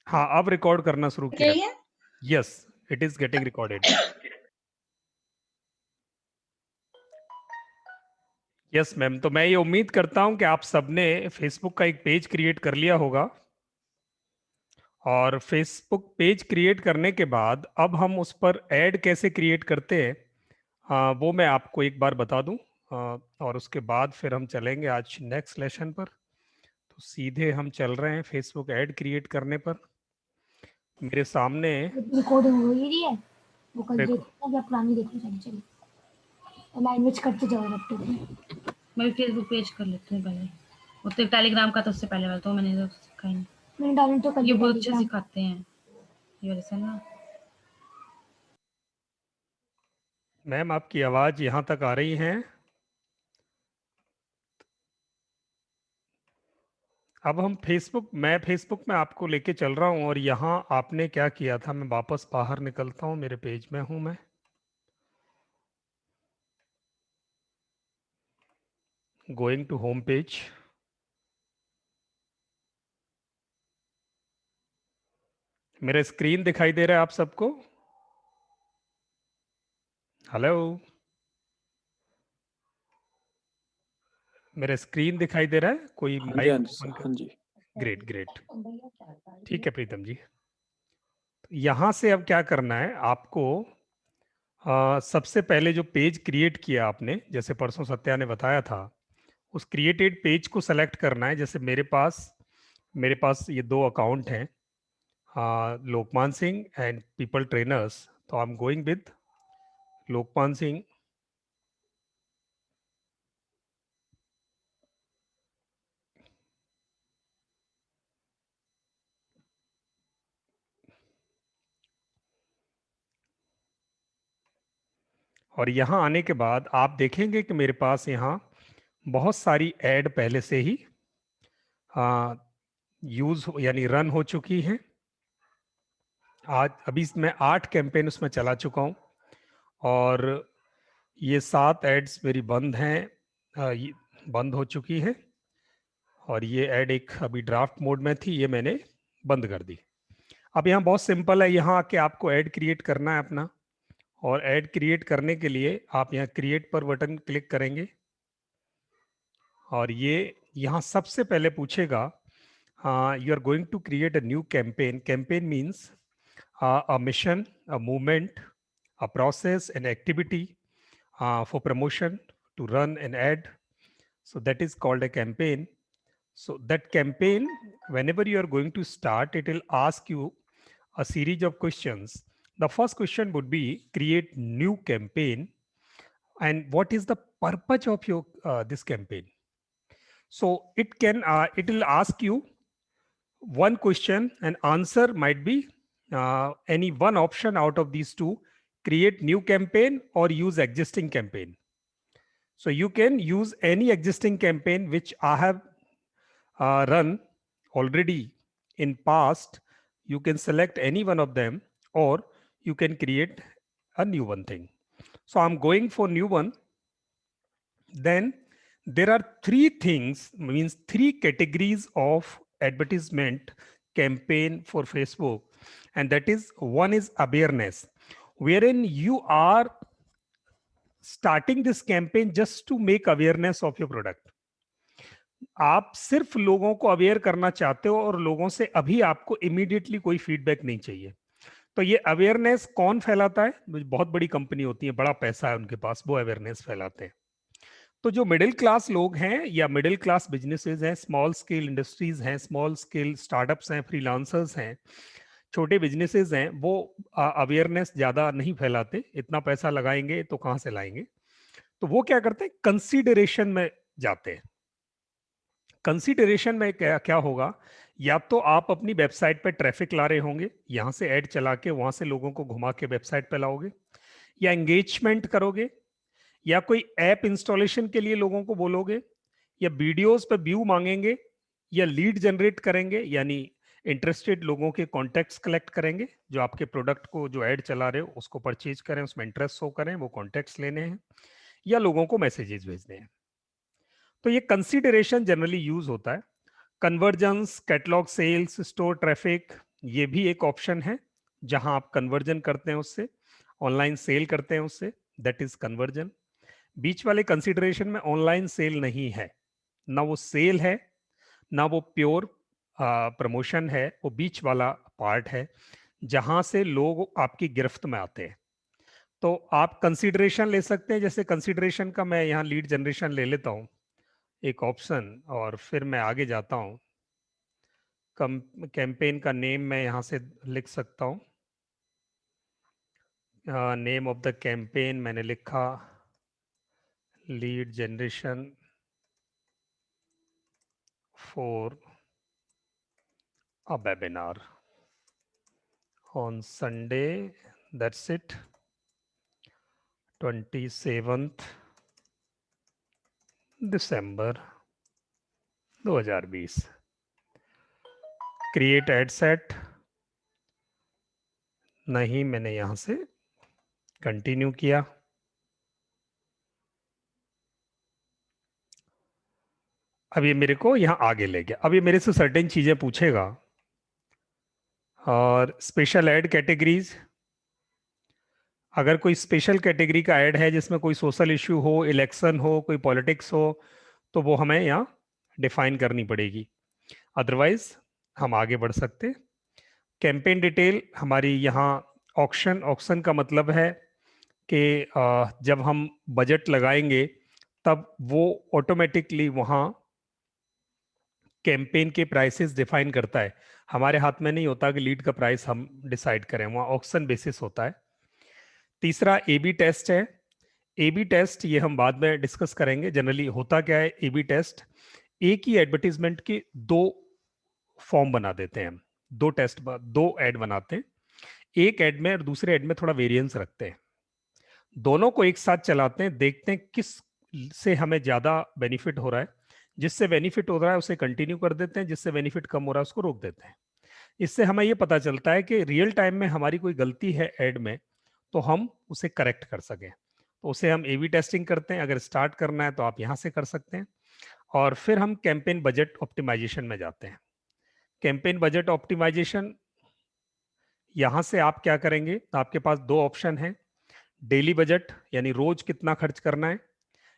हाँ, अब रिकॉर्ड करना शुरू किया। रही है? Yes, it is getting recorded. Yes ma'am, तो मैं ये उम्मीद करता हूं कि आप सबने फेसबुक का एक पेज क्रिएट कर लिया होगा, और फेसबुक पेज क्रिएट करने के बाद अब हम उस पर ऐड कैसे क्रिएट करते हैं, वो मैं आपको एक बार बता दूं। और उसके बाद फिर हम चलेंगे आज नेक्स्ट लेसन पर। तो सीधे हम चल रहे हैं फेसबुक ऐड क्रिएट करने पर। मेरे सामने रिकॉर्डिंग हो ही रही है, वो कल देखो, देखना या पुरानी देखनी चाहिए। चलो लैंग्वेज करते जाओ लैपटॉप। मैं फेसबुक पेज कर लेती हूँ पहले, उससे टेलीग्राम का तो उससे पहले वाला तो मैंने तो सीखा ही नहीं। मैंने डाउनलोड तो कर ये लिया बहुत अच्छे टेलीग्राम। सिखाते हैं ये वाले सर ना। मैम आपकी आवाज यहाँ तक आ रही है? अब हम मैं फेसबुक में आपको लेके चल रहा हूँ, और यहाँ आपने क्या किया था, मैं वापस बाहर निकलता हूँ, मेरे पेज में हूँ मैं। Going to home page. मेरा स्क्रीन दिखाई दे रहा है आप सबको? हेलो, मेरा स्क्रीन दिखाई दे रहा है? कोई हाँ जी, माइक हाँ जी ओपन सर, कर। हाँ जी। ग्रेट ग्रेट, ठीक है प्रीतम जी। यहाँ से अब क्या करना है आपको, सबसे पहले जो पेज क्रिएट किया आपने, जैसे परसों सत्या ने बताया था, उस क्रिएटेड पेज को सेलेक्ट करना है। जैसे मेरे पास ये दो अकाउंट हैं, Lokman Singh and people trainers. तो I am going with Lokman Singh. और यहाँ आने के बाद आप देखेंगे कि मेरे पास यहाँ बहुत सारी ऐड पहले से ही यूज यानी रन हो चुकी हैं। आज अभी मैं 8 कैंपेन उसमें चला चुका हूँ, और ये 7 एड्स मेरी बंद हैं, ये बंद हो चुकी है। और ये ऐड एक अभी ड्राफ्ट मोड में थी, ये मैंने बंद कर दी। अब यहाँ बहुत सिंपल है, यहाँ आके आपको ऐड क्रिएट करना है अपना। और ऐड क्रिएट करने के लिए आप यहाँ क्रिएट पर बटन क्लिक करेंगे, और ये यहाँ सबसे पहले पूछेगा you are going to create a new campaign. Campaign means a mission, a movement, a process, an activity for promotion to run an ad. So that is called a campaign. So that campaign, whenever you are going to start, it will ask you a series of questions. The first question would be create new campaign, and what is the purpose of your this campaign. So it will ask you one question, and answer might be any one option out of these two: create new campaign or use existing campaign. So you can use any existing campaign which I have run already in past. You can select any one of them, or you can create a new one thing. So I'm going for new one. Then there are three things, means three categories of advertisement campaign for Facebook. And that is, one is awareness, wherein you are starting this campaign just to make awareness of your product. आप सिर्फ लोगों को aware करना चाहते हो, और लोगों से अभी आपको इमीडिएटली कोई फीडबैक नहीं चाहिए। तो ये अवेयरनेस कौन फैलाता है? बहुत बड़ी कंपनी होती है, बड़ा पैसा है उनके पास, वो अवेयरनेस फैलाते हैं। तो जो मिडिल क्लास लोग हैं, या मिडिल क्लास बिजनेसेस हैं, स्मॉल स्केल इंडस्ट्रीज हैं, स्मॉल स्केल स्टार्टअप्स हैं, फ्रीलांसर्स हैं, छोटे बिजनेसेस हैं, वो अवेयरनेस ज्यादा नहीं फैलाते। इतना पैसा लगाएंगे तो कहाँ से लाएंगे? तो वो क्या करते हैं, कंसीडरेशन में जाते हैं। कंसीडरेशन में क्या क्या होगा, या तो आप अपनी वेबसाइट पे ट्रैफिक ला रहे होंगे, यहां से ऐड चला के वहां से लोगों को घुमा के वेबसाइट पे लाओगे, या एंगेजमेंट करोगे, या कोई ऐप इंस्टॉलेशन के लिए लोगों को बोलोगे, या वीडियोस पे व्यू मांगेंगे, या लीड जनरेट करेंगे, यानी इंटरेस्टेड लोगों के कॉन्टेक्ट्स कलेक्ट करेंगे, जो आपके प्रोडक्ट को जो ऐड चला रहे हो उसको परचेज करें, उसमें इंटरेस्ट शो करें, वो कॉन्टेक्ट्स लेने हैं, या लोगों को मैसेजेस भेजने हैं। तो ये कंसीडरेशन जनरली यूज होता है। Conversions, catalogue sales, store traffic, ये भी एक ऑप्शन है जहां आप कन्वर्जन करते हैं उससे, ऑनलाइन सेल करते हैं उससे, दैट इज कन्वर्जन। बीच वाले कंसिडरेशन में ऑनलाइन सेल नहीं है, ना वो सेल है ना वो प्योर प्रमोशन है, वो बीच वाला पार्ट है जहां से लोग आपकी गिरफ्त में आते हैं। तो आप कंसिडरेशन ले सकते हैं, जैसे कंसिडरेशन का मैं यहाँ लीड जनरेशन ले लेता हूँ एक ऑप्शन, और फिर मैं आगे जाता हूँ। कैंपेन का नेम मैं यहाँ से लिख सकता हूँ। नेम ऑफ द कैंपेन मैंने लिखा lead generation for a webinar on Sunday, that's it, 27th December 2020। Create ad set नहीं, मैंने यहां से कंटिन्यू किया। अब ये मेरे को यहाँ आगे ले गया। अब ये मेरे से सर्टेन चीजें पूछेगा, और स्पेशल ऐड कैटेगरीज, अगर कोई स्पेशल कैटेगरी का ऐड है जिसमें कोई सोशल इश्यू हो, इलेक्शन हो, कोई पॉलिटिक्स हो, तो वो हमें यहाँ डिफाइन करनी पड़ेगी, अदरवाइज हम आगे बढ़ सकते हैं। कैंपेन डिटेल हमारी यहाँ ऑक्शन, ऑक्शन का मतलब है कि जब हम बजट लगाएंगे तब वो ऑटोमेटिकली वहाँ कैंपेन के प्राइसेस डिफाइन करता है। हमारे हाथ में नहीं होता कि लीड का प्राइस हम डिसाइड करें, वहाँ ऑक्शन बेसिस होता है। तीसरा एबी टेस्ट है। एबी टेस्ट ये हम बाद में डिस्कस करेंगे। जनरली होता क्या है एबी टेस्ट, एक ही एडवर्टीजमेंट के दो फॉर्म बना देते हैं हम, दो टेस्ट, दो ऐड बनाते हैं, एक ऐड में और दूसरे ऐड में थोड़ा वेरिएंस रखते हैं, दोनों को एक साथ चलाते हैं, देखते हैं किस से हमें ज्यादा बेनिफिट हो रहा है। जिससे बेनिफिट हो रहा है उसे कंटिन्यू कर देते हैं, जिससे बेनिफिट कम हो रहा है उसको रोक देते हैं। इससे हमें यह पता चलता है कि रियल टाइम में हमारी कोई गलती है ऐड में तो हम उसे करेक्ट कर सकें। तो उसे हम एबी टेस्टिंग करते हैं। अगर स्टार्ट करना है तो आप यहां से कर सकते हैं। और फिर हम कैंपेन बजट ऑप्टिमाइजेशन में जाते हैं। कैंपेन बजट ऑप्टिमाइजेशन, यहां से आप क्या करेंगे, तो आपके पास दो ऑप्शन हैं, डेली बजट यानी रोज कितना खर्च करना है,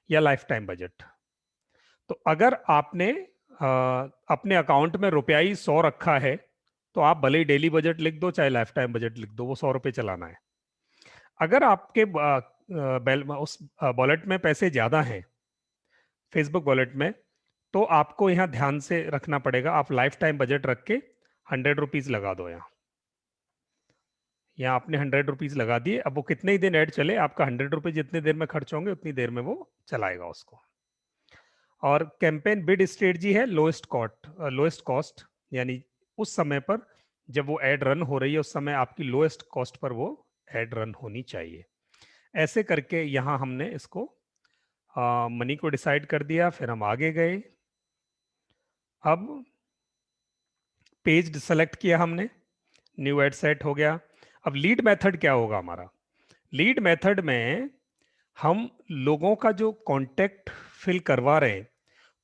या लाइफ टाइम बजट। तो अगर आपने अपने अकाउंट में रुपया ही 100 रखा है तो आप भले ही डेली बजट लिख दो चाहे लाइफ टाइम बजट लिख दो, वो 100 रुपये चलाना है। अगर आपके उस वॉलेट में पैसे ज्यादा हैं, फेसबुक वॉलेट में, तो आपको यहाँ ध्यान से रखना पड़ेगा। आप लाइफ टाइम बजट रख के 100 रुपीज लगा दो। यहाँ आपने 100 रुपीज लगा दिए। अब वो कितने ही दिन ऐड चले, आपका 100 रुपये जितनी देर में खर्च होंगे उतनी देर में वो चलाएगा उसको। और कैंपेन बिड स्ट्रेटजी है लोएस्ट कॉस्ट, यानी उस समय पर जब वो ऐड रन हो रही है उस समय आपकी लोएस्ट कॉस्ट पर वो ऐड रन होनी चाहिए। ऐसे करके यहाँ हमने इसको मनी को डिसाइड कर दिया। फिर हम आगे गए। अब पेज सेलेक्ट किया हमने, न्यू एड सेट हो गया। अब लीड मेथड क्या होगा हमारा, लीड मेथड में हम लोगों का जो कांटेक्ट फिल करवा रहे हैं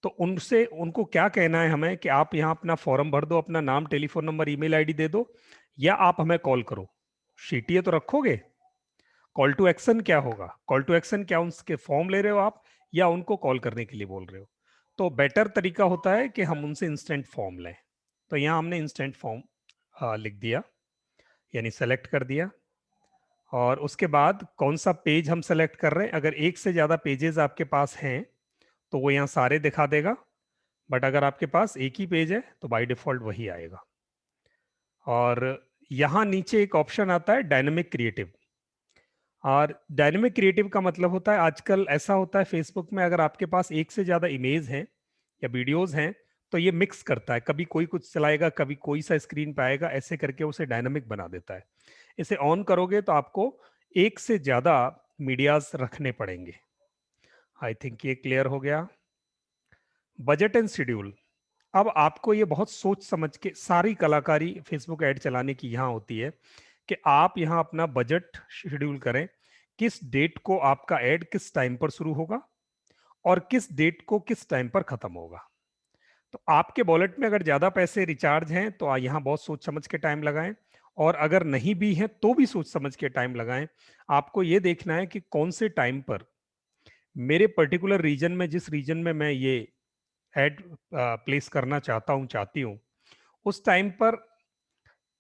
तो उनसे उनको क्या कहना है हमें कि आप यहाँ अपना फॉर्म भर दो, अपना नाम, टेलीफोन नंबर, ईमेल आईडी दे दो, या आप हमें कॉल करो। शीटीए तो रखोगे। कॉल टू एक्शन क्या होगा, कॉल टू एक्शन क्या उनके फॉर्म ले रहे हो आप या उनको कॉल करने के लिए बोल रहे हो। तो बेटर तरीका होता है कि हम उनसे इंस्टेंट फॉर्म लें। तो यहाँ हमने इंस्टेंट फॉर्म लिख दिया, यानी सेलेक्ट कर दिया। और उसके बाद कौन सा पेज हम सेलेक्ट कर रहे हैं, अगर एक से ज्यादा पेजेस आपके पास हैं तो वो यहाँ सारे दिखा देगा, बट अगर आपके पास एक ही पेज है तो बाय डिफॉल्ट वही आएगा। और यहाँ नीचे एक ऑप्शन आता है डायनेमिक क्रिएटिव। और डायनेमिक क्रिएटिव का मतलब होता है, आजकल ऐसा होता है फेसबुक में, अगर आपके पास एक से ज्यादा इमेज हैं या वीडियोस हैं तो ये मिक्स करता है, कभी कोई कुछ चलाएगा, कभी कोई सा स्क्रीन पे आएगा, ऐसे करके उसे डायनेमिक बना देता है। इसे ऑन करोगे तो आपको एक से ज्यादा मीडियाज रखने पड़ेंगे। आई थिंक ये क्लियर हो गया। बजट एंड शेड्यूल, अब आपको ये बहुत सोच समझ के, सारी कलाकारी फेसबुक ऐड चलाने की यहाँ होती है कि आप यहाँ अपना बजट शेड्यूल करें, किस डेट को आपका ऐड किस टाइम पर शुरू होगा और किस डेट को किस टाइम पर खत्म होगा। तो आपके वॉलेट में अगर ज्यादा पैसे रिचार्ज हैं तो यहाँ बहुत सोच समझ के टाइम लगाएं, और अगर नहीं भी है तो भी सोच समझ के टाइम लगाएं। आपको ये देखना है कि कौन से टाइम पर मेरे पर्टिकुलर रीजन में, जिस रीजन में मैं ये एड प्लेस करना चाहती हूँ, उस टाइम पर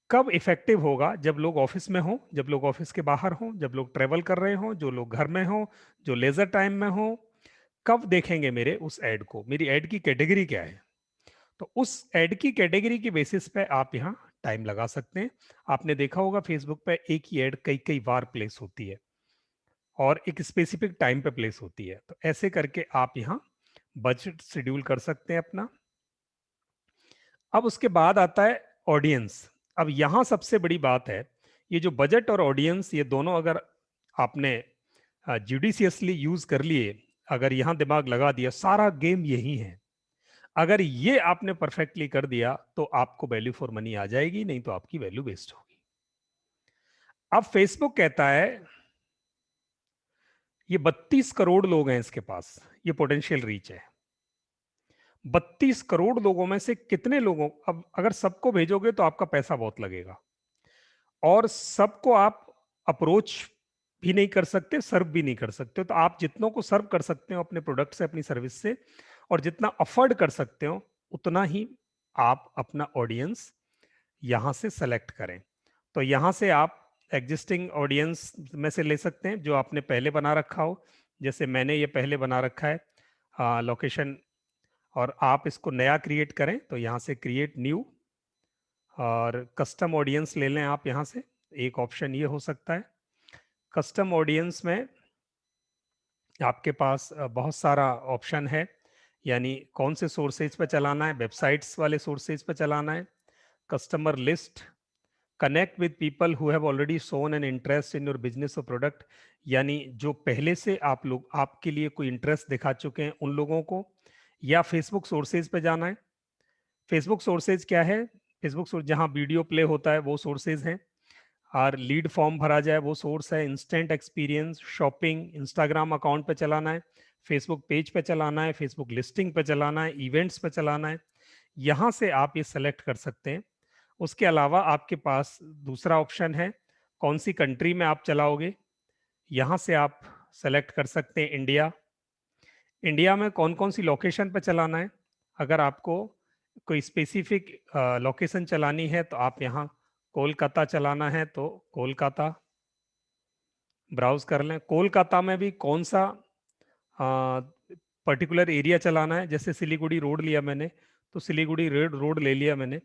कब इफेक्टिव होगा। जब लोग ऑफिस में हों, जब लोग ऑफिस के बाहर हों, जब लोग ट्रेवल कर रहे हों, जो लोग घर में हों, जो लेजर टाइम में हों, कब देखेंगे मेरे उस एड को, मेरी एड की कैटेगरी क्या है। तो उस एड की कैटेगरी की बेसिस पे आप यहाँ टाइम लगा सकते हैं। आपने देखा होगा फेसबुक पे एक ही एड कई कई बार प्लेस होती है और एक स्पेसिफिक टाइम पे प्लेस होती है। तो ऐसे करके आप यहाँ बजट शेड्यूल कर सकते हैं अपना। अब उसके बाद आता है ऑडियंस। अब यहाँ सबसे बड़ी बात है, ये जो बजट और ऑडियंस, ये दोनों अगर आपने जुडिशियसली यूज कर लिए, अगर यहाँ दिमाग लगा दिया, सारा गेम यही है। अगर ये आपने परफेक्टली कर दिया तो आपको वैल्यू फॉर मनी आ जाएगी, नहीं तो आपकी वैल्यू वेस्ट होगी। अब फेसबुक कहता है ये 32 करोड़ लोग हैं इसके पास, ये पोटेंशियल रीच है। 32 करोड़ लोगों में से कितने लोगों, अब अगर सबको भेजोगे तो आपका पैसा बहुत लगेगा, और सबको आप अप्रोच भी नहीं कर सकते, सर्व भी नहीं कर सकते। तो आप जितनों को सर्व कर सकते हो अपने प्रोडक्ट से, अपनी सर्विस से, और जितना अफोर्ड कर सकते हो, उतना ही आप अपना ऑडियंस यहां से सेलेक्ट करें। तो यहां से आप एग्जिस्टिंग ऑडियंस में से ले सकते हैं जो आपने पहले बना रखा हो। जैसे मैंने ये पहले बना रखा है लोकेशन, और आप इसको नया क्रिएट करें तो यहाँ से क्रिएट न्यू, और कस्टम ऑडियंस ले लें आप यहाँ से। एक ऑप्शन ये हो सकता है। कस्टम ऑडियंस में आपके पास बहुत सारा ऑप्शन है, यानी कौन से सोर्सेज पे चलाना है, वेबसाइट्स वाले सोर्सेज पे चलाना है, customer list, connect with people who have already shown an interest in your business और प्रोडक्ट, यानी जो पहले से आप लोग आपके लिए कोई इंटरेस्ट दिखा चुके हैं उन लोगों को, या फेसबुक सोर्सेज पे जाना है। फेसबुक सोर्सेज क्या है, फेसबुक सोर्स जहां वीडियो प्ले होता है वो सोर्सेज हैं, और लीड फॉर्म भरा जाए वो सोर्स है। Instant experience, shopping, Instagram account पे चलाना है, फेसबुक पेज पे चलाना है, फेसबुक लिस्टिंग पे चलाना है, इवेंट्स पे चलाना है, यहाँ से आप ये सेलेक्ट कर सकते हैं। उसके अलावा आपके पास दूसरा ऑप्शन है, कौन सी कंट्री में आप चलाओगे, यहाँ से आप सेलेक्ट कर सकते हैं इंडिया। इंडिया में कौन कौन सी लोकेशन पे चलाना है। अगर आपको कोई स्पेसिफिक लोकेशन चलानी है तो आप यहाँ कोलकाता चलाना है तो कोलकाता ब्राउज कर लें। कोलकाता में भी कौन सा पर्टिकुलर एरिया चलाना है, जैसे सिलीगुड़ी रोड लिया मैंने तो सिलीगुड़ी रोड ले लिया मैंने,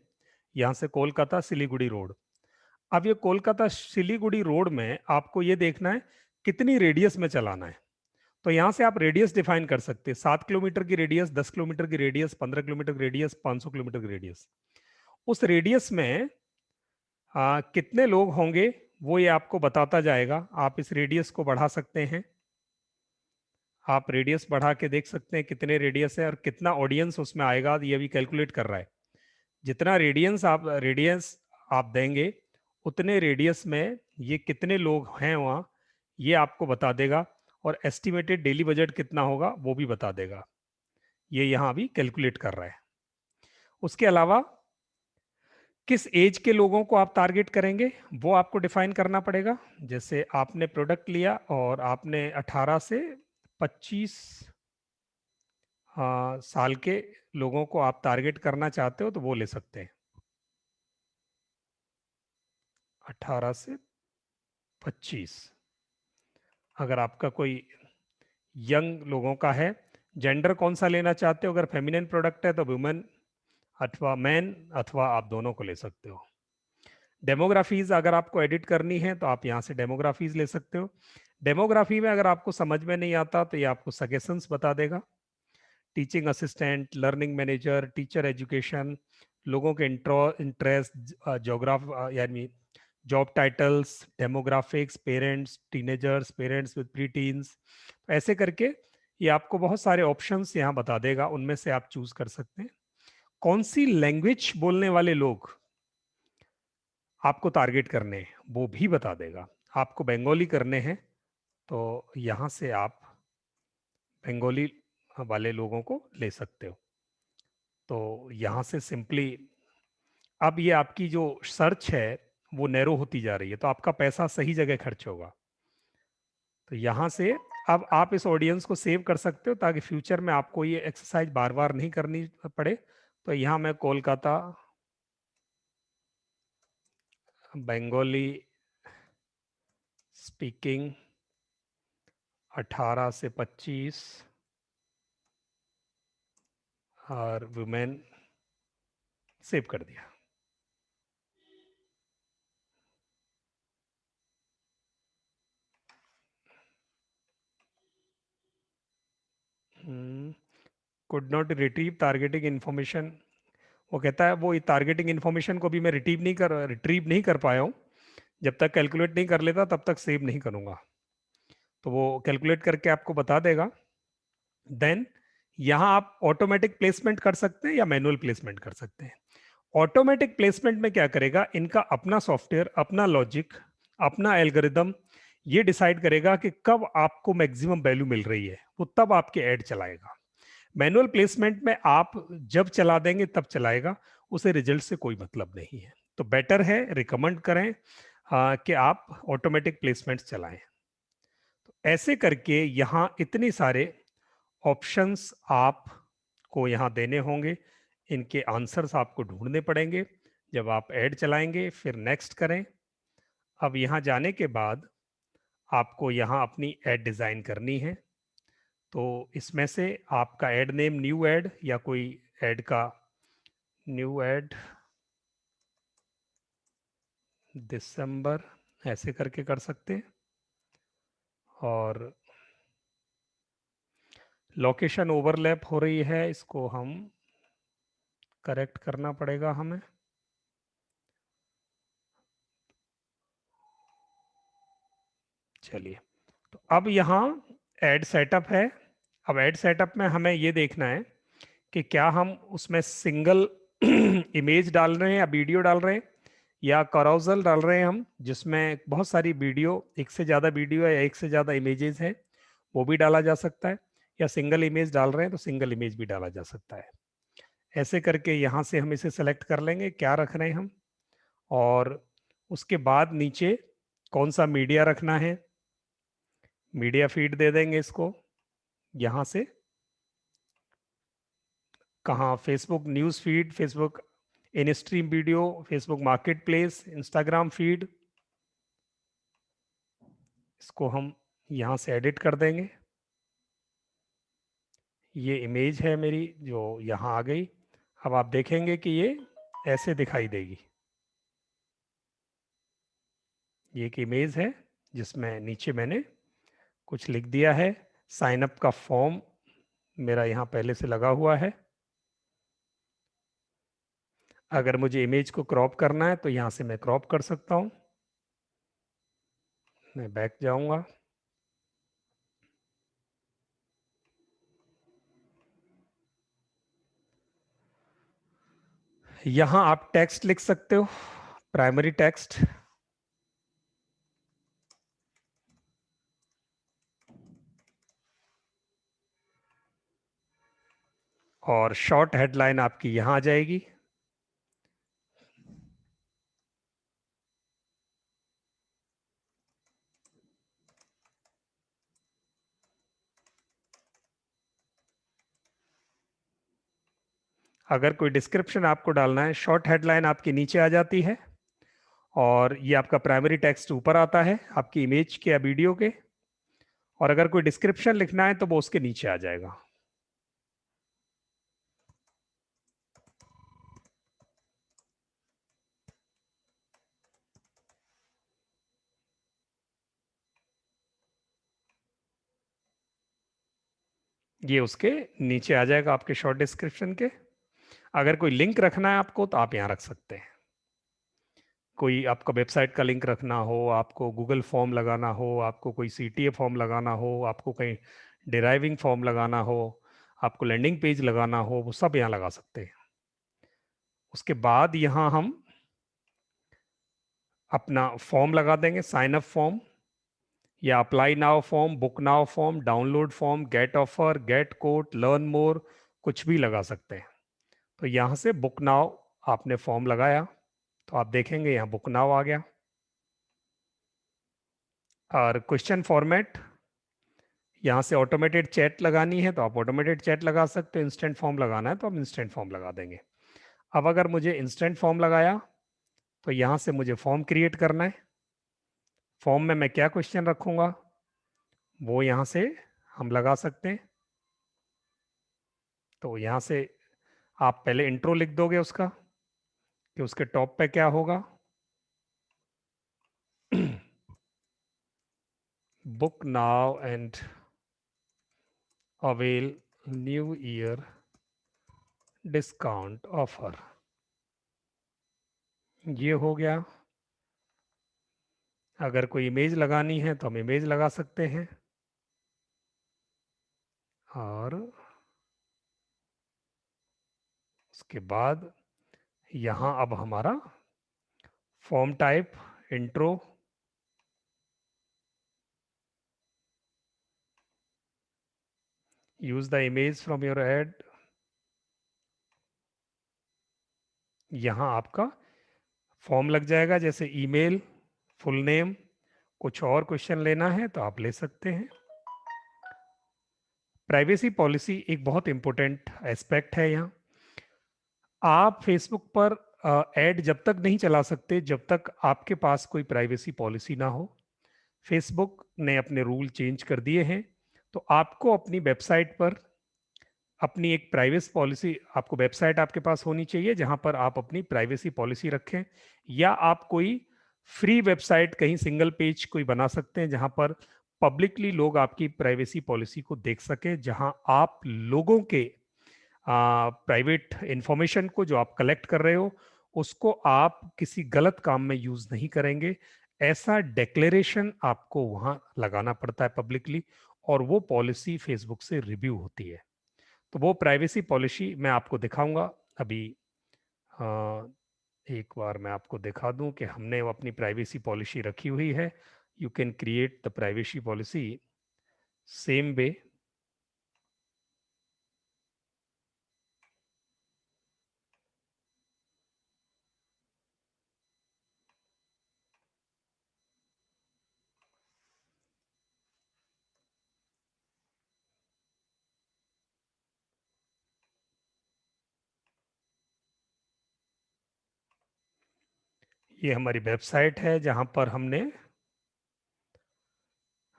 यहाँ से कोलकाता सिलीगुड़ी रोड। अब ये कोलकाता सिलीगुड़ी रोड में आपको ये देखना है कितनी रेडियस में चलाना है। तो यहाँ से आप रेडियस डिफाइन कर सकते हैं, 7 किलोमीटर की रेडियस, 10 किलोमीटर की रेडियस, 15 किलोमीटर की रेडियस, 500 किलोमीटर की रेडियस। उस रेडियस में कितने लोग होंगे वो ये आपको बताता जाएगा। आप इस रेडियस को बढ़ा सकते हैं, आप रेडियस बढ़ा के देख सकते हैं कितने रेडियस है और कितना ऑडियंस उसमें आएगा, ये भी कैलकुलेट कर रहा है। जितना रेडियस आप देंगे उतने रेडियस में ये कितने लोग हैं वहाँ, ये आपको बता देगा, और एस्टिमेटेड डेली बजट कितना होगा वो भी बता देगा। ये यहाँ अभी कैलकुलेट कर रहा है। उसके अलावा किस एज के लोगों को आप टारगेट करेंगे वो आपको डिफाइन करना पड़ेगा। जैसे आपने प्रोडक्ट लिया और आपने 18 से 25 साल के लोगों को आप टारगेट करना चाहते हो तो वो ले सकते हैं, 18 से 25। अगर आपका कोई यंग लोगों का है, जेंडर कौन सा लेना चाहते हो, अगर फेमिनिन प्रोडक्ट है तो वुमेन अथवा मैन, अथवा आप दोनों को ले सकते हो। डेमोग्राफीज अगर आपको एडिट करनी है तो आप यहाँ से डेमोग्राफीज ले सकते हो। डेमोग्राफी में अगर आपको समझ में नहीं आता तो ये आपको सजेशंस बता देगा। Teaching assistant, learning manager, teacher education, लोगों के इंटरेस्ट, जोग्राफ यानी job titles, demographics, parents, teenagers, parents with pre teens, ऐसे करके ये आपको बहुत सारे ऑप्शंस यहाँ बता देगा। उनमें से आप चूज कर सकते हैं कौन सी लैंग्वेज बोलने वाले लोग आपको टारगेट करने हैं, वो भी बता देगा। आपको बंगाली करने हैं तो यहाँ से आप बंगाली वाले लोगों को ले सकते हो। तो यहाँ से सिंपली अब ये आपकी जो सर्च है वो नैरो होती जा रही है, तो आपका पैसा सही जगह खर्च होगा। तो यहाँ से अब आप इस ऑडियंस को सेव कर सकते हो ताकि फ्यूचर में आपको ये एक्सरसाइज बार बार नहीं करनी पड़े। तो यहाँ मैं कोलकाता बंगाली स्पीकिंग 18 से 25 और वुमेन सेव कर दिया। Could not retrieve targeting information, वो कहता है वो टारगेटिंग इन्फॉर्मेशन को भी मैं रिट्रीव नहीं कर पाया हूँ। जब तक कैलकुलेट नहीं कर लेता तब तक सेव नहीं करूँगा। तो वो कैलकुलेट करके आपको बता देगा। देन यहाँ आप ऑटोमेटिक प्लेसमेंट कर सकते हैं या मैनुअल प्लेसमेंट कर सकते हैं। ऑटोमेटिक प्लेसमेंट में क्या करेगा, इनका अपना सॉफ्टवेयर, अपना लॉजिक, अपना एल्गोरिदम ये डिसाइड करेगा कि कब आपको मैक्सिमम वैल्यू मिल रही है, वो तब आपके ऐड चलाएगा। मैनुअल प्लेसमेंट में आप जब चला देंगे तब चलाएगा, उसे रिजल्ट से कोई मतलब नहीं है। तो बेटर है, रिकमेंड करें कि आप ऑटोमेटिक प्लेसमेंट चलाएं। तो ऐसे करके यहाँ इतने सारे ऑप्शंस आपको यहाँ देने होंगे, इनके आंसर्स आपको ढूंढने पड़ेंगे जब आप ऐड चलाएंगे। फिर नेक्स्ट करें। अब यहाँ जाने के बाद आपको यहाँ अपनी ऐड डिज़ाइन करनी है। तो इसमें से आपका ऐड नेम न्यू ऐड या कोई ऐड का न्यू ऐड दिसंबर ऐसे करके कर सकते हैं। और लोकेशन ओवरलैप हो रही है, इसको हम करेक्ट करना पड़ेगा हमें। चलिए, तो अब यहाँ ऐड सेटअप है। अब ऐड सेटअप में हमें ये देखना है कि क्या हम उसमें सिंगल इमेज डाल रहे हैं या वीडियो डाल रहे हैं, या कराउजल डाल रहे हैं हम जिसमें बहुत सारी वीडियो, एक से ज़्यादा वीडियो है या एक से ज़्यादा इमेजेस हैं, वो भी डाला जा सकता है। या सिंगल इमेज डाल रहे हैं तो सिंगल इमेज भी डाला जा सकता है। ऐसे करके यहाँ से हम इसे सेलेक्ट कर लेंगे क्या रख रहे हैं हम, और उसके बाद नीचे कौन सा मीडिया रखना है, मीडिया फीड दे देंगे इसको। यहाँ से कहाँ, फेसबुक न्यूज़ फीड, फेसबुक इन stream video, Facebook market place, Instagram feed, इसको हम यहाँ से एडिट कर देंगे। ये इमेज है मेरी जो यहाँ आ गई। अब आप देखेंगे कि ये ऐसे दिखाई देगी। ये एक इमेज है जिसमें नीचे मैंने कुछ लिख दिया है। साइन अप का फॉर्म मेरा यहाँ पहले से लगा हुआ है। अगर मुझे इमेज को क्रॉप करना है तो यहाँ से मैं क्रॉप कर सकता हूँ। मैं बैक जाऊंगा। यहाँ आप टेक्स्ट लिख सकते हो, प्राइमरी टेक्स्ट, और शॉर्ट हेडलाइन आपकी यहाँ आ जाएगी। अगर कोई डिस्क्रिप्शन आपको डालना है, शॉर्ट हेडलाइन आपकी नीचे आ जाती है, और ये आपका प्राइमरी टेक्स्ट ऊपर आता है आपकी इमेज के या वीडियो के। और अगर कोई डिस्क्रिप्शन लिखना है तो वो उसके नीचे आ जाएगा। ये उसके नीचे आ जाएगा आपके शॉर्ट डिस्क्रिप्शन के। अगर कोई लिंक रखना है आपको तो आप यहाँ रख सकते हैं। कोई आपका वेबसाइट का लिंक रखना हो, आपको गूगल फॉर्म लगाना हो, आपको कोई CTA फॉर्म लगाना हो, आपको कहीं डिराइविंग फॉर्म लगाना हो, आपको लैंडिंग पेज लगाना हो, वो सब यहाँ लगा सकते हैं। उसके बाद यहाँ हम अपना फॉर्म लगा देंगे, साइन अप फॉर्म या apply now form, book now form, download form, get offer, get quote, learn more, कुछ भी लगा सकते हैं। तो यहाँ से बुक नाउ आपने फॉर्म लगाया तो आप देखेंगे यहाँ बुक नाउ आ गया। और क्वेश्चन फॉर्मेट, यहाँ से ऑटोमेटेड चैट लगानी है तो आप ऑटोमेटेड चैट लगा सकते हो, इंस्टेंट फॉर्म लगाना है तो आप इंस्टेंट फॉर्म लगा देंगे। अब अगर मुझे इंस्टेंट फॉर्म लगाया तो यहाँ से मुझे फॉर्म क्रिएट करना है। फॉर्म में मैं क्या क्वेश्चन रखूंगा वो यहाँ से हम लगा सकते हैं। तो यहाँ से आप पहले इंट्रो लिख दोगे उसका कि उसके टॉप पे क्या होगा। Book now and avail new year discount offer, ये हो गया। अगर कोई इमेज लगानी है तो हम इमेज लगा सकते हैं। और उसके बाद यहाँ अब हमारा form type intro, use the image from your add. यहाँ आपका फॉर्म लग जाएगा, जैसे ईमेल, फुल नेम, कुछ और क्वेश्चन लेना है तो आप ले सकते हैं। प्राइवेसी पॉलिसी एक बहुत इंपॉर्टेंट एस्पेक्ट है। यहाँ आप फेसबुक पर एड जब तक नहीं चला सकते जब तक आपके पास कोई प्राइवेसी पॉलिसी ना हो। फेसबुक ने अपने रूल चेंज कर दिए हैं, तो आपको अपनी वेबसाइट पर अपनी एक प्राइवेसी पॉलिसी, आपको वेबसाइट आपके पास होनी चाहिए जहां पर आप अपनी प्राइवेसी पॉलिसी रखें, या आप कोई फ्री वेबसाइट कहीं सिंगल पेज कोई बना सकते हैं जहां पर पब्लिकली लोग आपकी प्राइवेसी पॉलिसी को देख सके, जहां आप लोगों के प्राइवेट इंफॉर्मेशन को जो आप कलेक्ट कर रहे हो उसको आप किसी गलत काम में यूज नहीं करेंगे। ऐसा डिक्लेरेशन आपको वहां लगाना पड़ता है पब्लिकली, और वो पॉलिसी फेसबुक से रिव्यू होती है। तो वो प्राइवेसी पॉलिसी मैं आपको दिखाऊंगा अभी। एक बार मैं आपको दिखा दूं कि हमने वो अपनी प्राइवेसी पॉलिसी रखी हुई है। You can create the privacy policy same way. ये हमारी वेबसाइट है जहां पर हमने,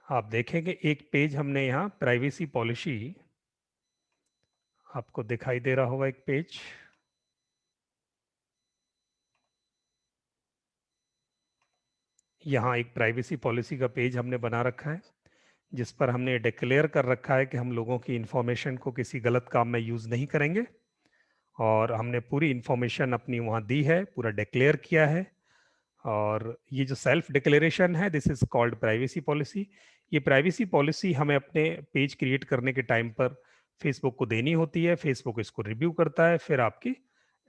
आप देखेंगे एक पेज हमने यहाँ प्राइवेसी पॉलिसी, आपको दिखाई दे रहा होगा एक पेज। यहाँ एक प्राइवेसी पॉलिसी का पेज हमने बना रखा है जिस पर हमने डिक्लेयर कर रखा है कि हम लोगों की इंफॉर्मेशन को किसी गलत काम में यूज नहीं करेंगे, और हमने पूरी इंफॉर्मेशन अपनी वहाँ दी है, पूरा डिक्लेयर किया है। और ये जो सेल्फ डिक्लेरेशन है this is called privacy policy. ये प्राइवेसी पॉलिसी हमें अपने पेज क्रिएट करने के टाइम पर फेसबुक को देनी होती है। फेसबुक इसको रिव्यू करता है, फिर आपकी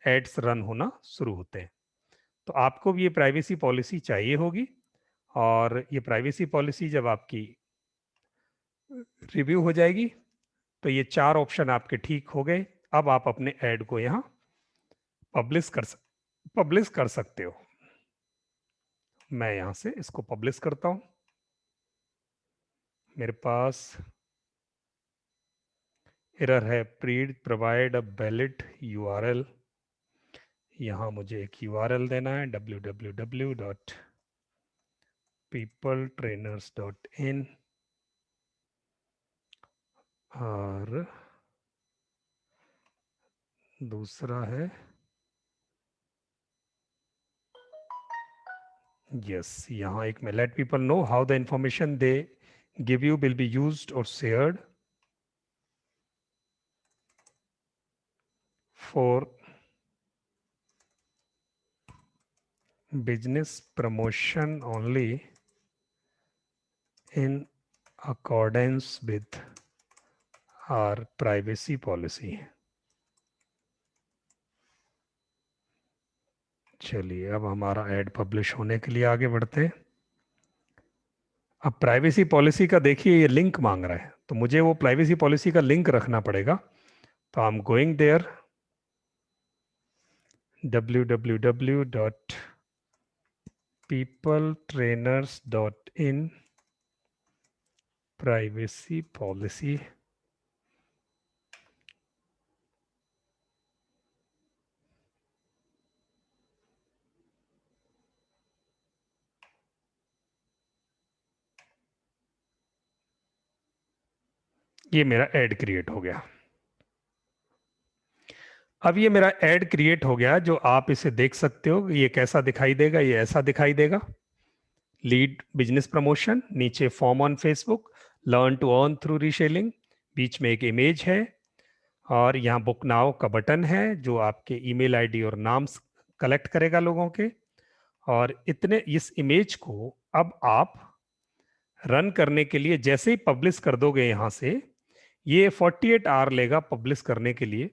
एड्स रन होना शुरू होते हैं। तो आपको भी ये प्राइवेसी पॉलिसी चाहिए होगी, और ये प्राइवेसी पॉलिसी जब आपकी रिव्यू हो जाएगी तो ये 4 ऑप्शन आपके ठीक हो गए। अब आप अपने ऐड को यहाँ पब्लिश कर सकते हो। मैं यहाँ से इसको पब्लिश करता हूँ। मेरे पास एरर है, please provide a valid URL. यहाँ मुझे एक यूआरएल देना है www.peopletrainers.in, और दूसरा है यस। यहाँ एक में let people know how the information they give you will be used or shared for business promotion only in accordance with our privacy policy। चलिए अब हमारा ऐड पब्लिश होने के लिए आगे बढ़ते हैं। अब प्राइवेसी पॉलिसी का देखिए ये लिंक मांग रहा है, तो मुझे वो प्राइवेसी पॉलिसी का लिंक रखना पड़ेगा। तो I am going there, www.peopletrainers.in privacy policy. ये मेरा ऐड क्रिएट हो गया। अब ये मेरा ऐड क्रिएट हो गया, जो आप इसे देख सकते हो। ये कैसा दिखाई देगा? ये ऐसा दिखाई देगा। लीड बिजनेस प्रमोशन, नीचे form on Facebook, learn to earn through reselling, बीच में एक इमेज है, और यहाँ बुक नाउ का बटन है जो आपके ईमेल आईडी और नाम कलेक्ट करेगा लोगों के। और इतने इस इमेज को अब आप रन करने के लिए जैसे ही पब्लिश कर दोगे यहाँ से, ये 48 आवर लेगा पब्लिश करने के लिए।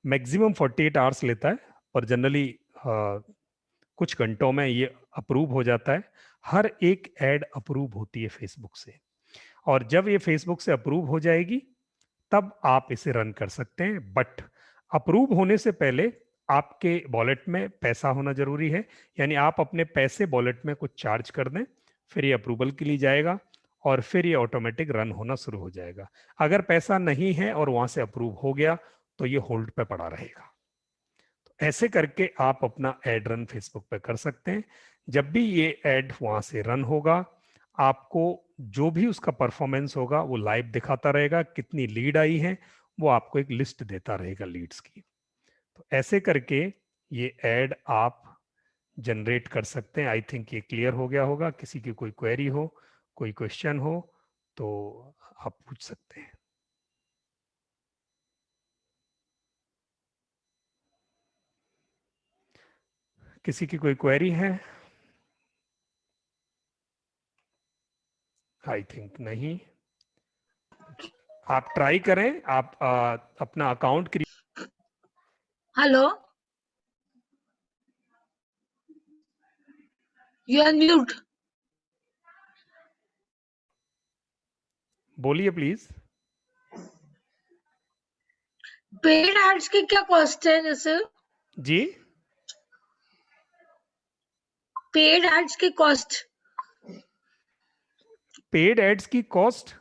मैक्सिमम 48 आवर्स लेता है, और जनरली कुछ घंटों में ये अप्रूव हो जाता है। हर एक ऐड अप्रूव होती है फेसबुक से, और जब ये फेसबुक से अप्रूव हो जाएगी तब आप इसे रन कर सकते हैं। बट अप्रूव होने से पहले आपके वॉलेट में पैसा होना जरूरी है, यानी आप अपने पैसे वॉलेट में कुछ चार्ज कर दें, फिर ये अप्रूवल के लिए जाएगा और फिर ये ऑटोमेटिक रन होना शुरू हो जाएगा। अगर पैसा नहीं है और वहां से अप्रूव हो गया तो ये होल्ड पे पड़ा रहेगा। तो ऐसे करके आप अपना एड रन फेसबुक पे कर सकते हैं। जब भी ये एड वहां से रन होगा, आपको जो भी उसका परफॉर्मेंस होगा वो लाइव दिखाता रहेगा। कितनी लीड आई है वो आपको एक लिस्ट देता रहेगा लीड्स की। तो ऐसे करके ये एड आप जनरेट कर सकते हैं। आई थिंक ये क्लियर हो गया होगा। किसी की कोई क्वेरी हो, कोई क्वेश्चन हो तो आप पूछ सकते हैं। किसी की कोई क्वेरी है? आई थिंक नहीं। आप ट्राई करें, आप अपना account create. Hello, you are mute. बोलिए प्लीज। पेड एड्स की क्या कॉस्ट है? जैसे जी, पेड एड्स की कॉस्ट, पेड एड्स की कॉस्ट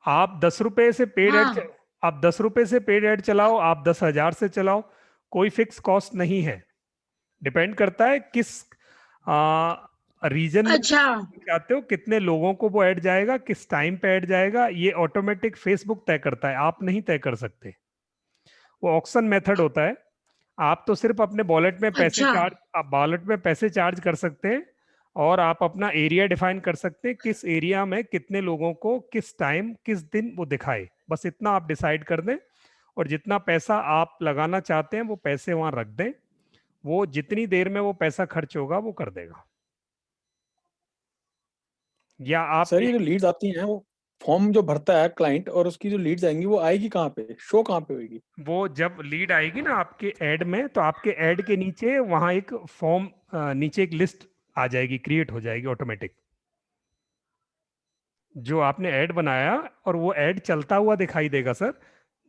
आप 10 रुपए से पेड हाँ। एड, आप 10 रुपए से पेड एड चलाओ, आप 10,000 से चलाओ, कोई फिक्स कॉस्ट नहीं है। डिपेंड करता है किस रीजन में अच्छा, चाहते हो, कितने लोगों को वो ऐड जाएगा, किस टाइम पे ऐड जाएगा, ये ऑटोमेटिक फेसबुक तय करता है, आप नहीं तय कर सकते। वो ऑक्शन मेथड होता है। आप तो सिर्फ अपने वॉलेट में पैसे अच्छा, चार्ज, आप वॉलेट में पैसे चार्ज कर सकते हैं, और आप अपना एरिया डिफाइन कर सकते हैं किस एरिया में कितने लोगों को किस टाइम किस दिन वो दिखाए। बस इतना आप डिसाइड कर दें, और जितना पैसा आप लगाना चाहते हैं वो पैसे वहां रख दें। वो जितनी देर में वो पैसा खर्च होगा वो कर देगा। या आप सर ये जो लीड्स आती हैं वो फॉर्म जो भरता है क्लाइंट, और उसकी जो लीड्स आएंगी वो आएगी कहाँ पे, शो कहाँ पे होगी? वो जब लीड आएगी ना आपके ऐड में, तो आपके ऐड के नीचे वहां एक फॉर्म, नीचे एक लिस्ट आ जाएगी, क्रिएट हो जाएगी ऑटोमेटिक, जो आपने ऐड बनाया, और वो ऐड चलता हुआ दिखाई देगा सर।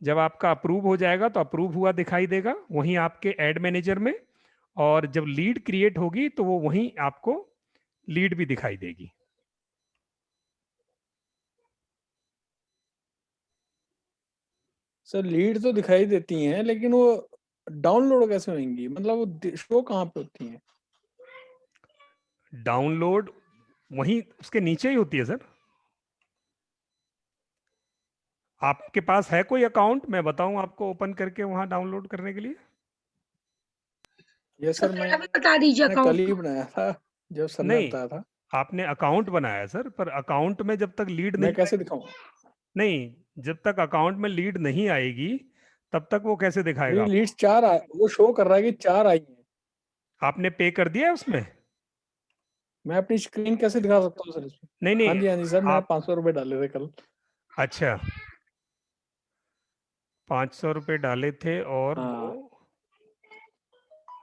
जब आपका अप्रूव हो जाएगा तो अप्रूव हुआ दिखाई देगा वहीं आपके ऐड मैनेजर में, और जब लीड क्रिएट होगी तो वो वहीं आपको लीड भी दिखाई देगी। सर लीड तो दिखाई देती हैं, लेकिन वो डाउनलोड कैसे होंगी? मतलब वो शो कहाँ पे होती हैं? डाउनलोड वहीं उसके नीचे ही होती है सर। आपके पास है कोई अकाउंट, मैं बताऊं आपको ओपन करके वहां डाउनलोड करने के लिए? ये सर सर मेरा भी बता दीजिए मैंने कल ही अकाउंट। बनाया था, जब सर ने नहीं, बताया था। आपने अकाउंट बनाया सर, पर अकाउंट में जब तक लीड मैं नहीं कैसे दिखाऊं? नहीं, जब तक अकाउंट में लीड नहीं आएगी तब तक वो कैसे दिखाएगा मेरी आपको? लीड्स 4 आए, वो शो कर रहा है कि 4 आई हैं। आपने पे कर दिया है उसमें? मैं अपनी स्क्रीन कैसे दिखा सकता हूँ सर इसमें? नहीं हाँ नहीं, जी, हाँ जी सर, मैं आप 500 रुपए डाले थे कल। अच्छा 500 रुपये डाले थे, और वो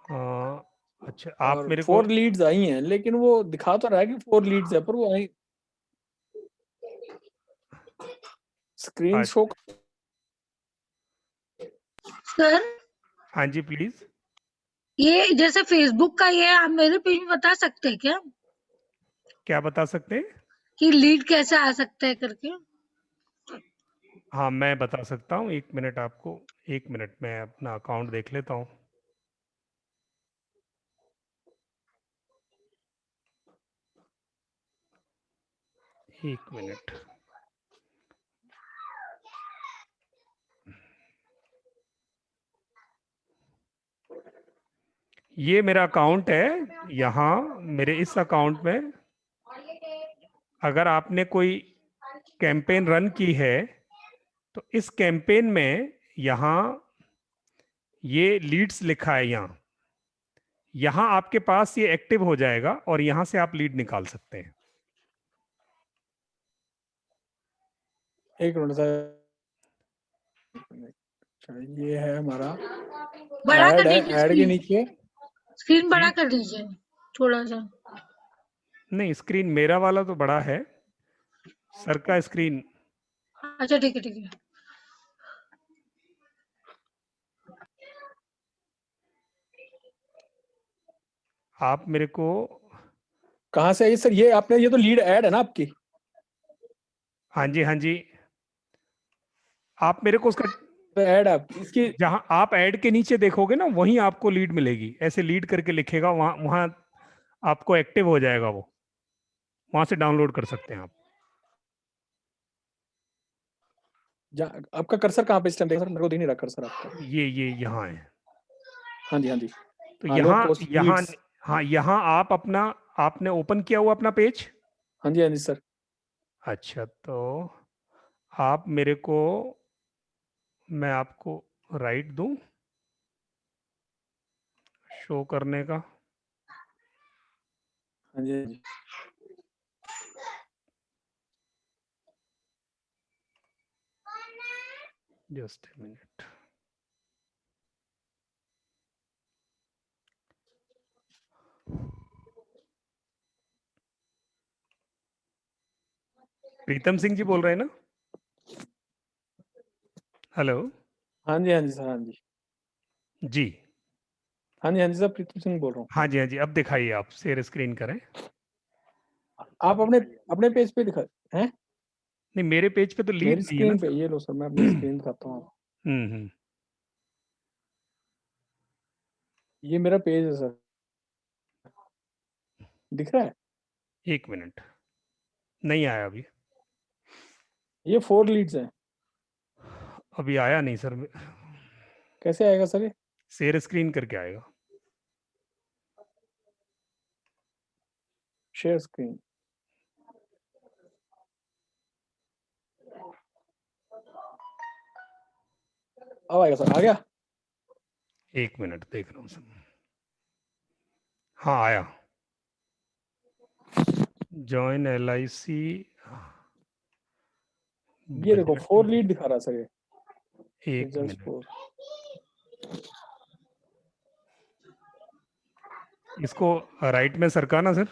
हाँ, अच्छा आप और मेरे को 4 लीड्स आई हैं, लेकिन वो दिखा तो रहा है कि 4 लीड्स है, पर वो आई स्क्रीन अच्छा, शो। सर हाँ जी प्लीज। ये जैसे फेसबुक का ये आप मेरे पेज में बता सकते हैं क्या क्या बता सकते हैं? कि लीड कैसे आ सकता है करके? हाँ मैं बता सकता हूँ, 1 मिनट आपको, 1 मिनट मैं अपना अकाउंट देख लेता हूँ। एक मिनट। ये मेरा अकाउंट है। यहाँ मेरे इस अकाउंट में अगर आपने कोई कैंपेन रन की है तो इस कैंपेन में यहाँ ये लीड्स लिखा है। यहाँ आपके पास ये एक्टिव हो जाएगा और यहाँ से आप लीड निकाल सकते हैं। एक मिनट सर। अच्छा, ये है हमारा बड़ा कर ऐड है, दीजिए ऐड के नीचे स्क्रीन बड़ा जी कर दीजिए थोड़ा सा। नहीं, स्क्रीन मेरा वाला तो बड़ा है, सर का स्क्रीन। अच्छा ठीक है ठीक है। आप मेरे को, कहाँ से आई सर? ये आपने, ये तो लीड ऐड है ना आपकी? हाँ जी हाँ जी, आप मेरे को उसका, तो ऐड आपकी इसकी। जहां आप ऐड के नीचे देखोगे ना वहीं आपको लीड मिलेगी, ऐसे लीड करके लिखेगा, वहां वहां आपको एक्टिव हो जाएगा वो, वहां से डाउनलोड कर सकते हैं आप। आपका कर्सर कहाँ पे इस टाइम पे सर? मेरे को दिख नहीं रहा कर्सर आपका। ये यहाँ है। हाँ जी हाँ जी। तो हाँ लो यहाँ पोस्ट यहाँ लीड्स। हाँ यहाँ आप अपना, आपने ओपन किया हुआ अपना पेज? हाँ जी हाँ जी सर। अच्छा, तो आप मेरे को, मैं आपको राइट दूं शो करने का? हाँ जी हाँ जी। Just a minute. Pritam Singh ji बोल रहे हैं ना? हेलो। हाँ जी हाँ जी सर। हाँ जी जी हाँ जी हाँ जी सर, प्रीतम सिंह बोल रहा हूँ। हाँ जी हाँ जी, अब दिखाइए, आप शेयर स्क्रीन करें। आप अपने अपने पेज पे दिखा हैं? नहीं, मेरे पेज पे तो लीड मेरी नहीं है ना स्क्रीन पे सर। ये लो सर, मैं अपनी स्क्रीन दिखाता हूँ। हम्म। ये मेरा पेज है सर, दिख रहा है? 1 मिनट, नहीं आया अभी। ये 4 लीड्स हैं। अभी आया नहीं सर, कैसे आएगा सर ये? शेयर स्क्रीन करके आएगा। Share screen. अब आएगा सर, आ गया? 1 मिनट देख रहा हूँ सर। हाँ आया। जॉइन LIC ये देखो बजट। 4 लीड दिखा रहा है सर ये। 1 मिनट, 4। इसको राइट में सरकाना सर।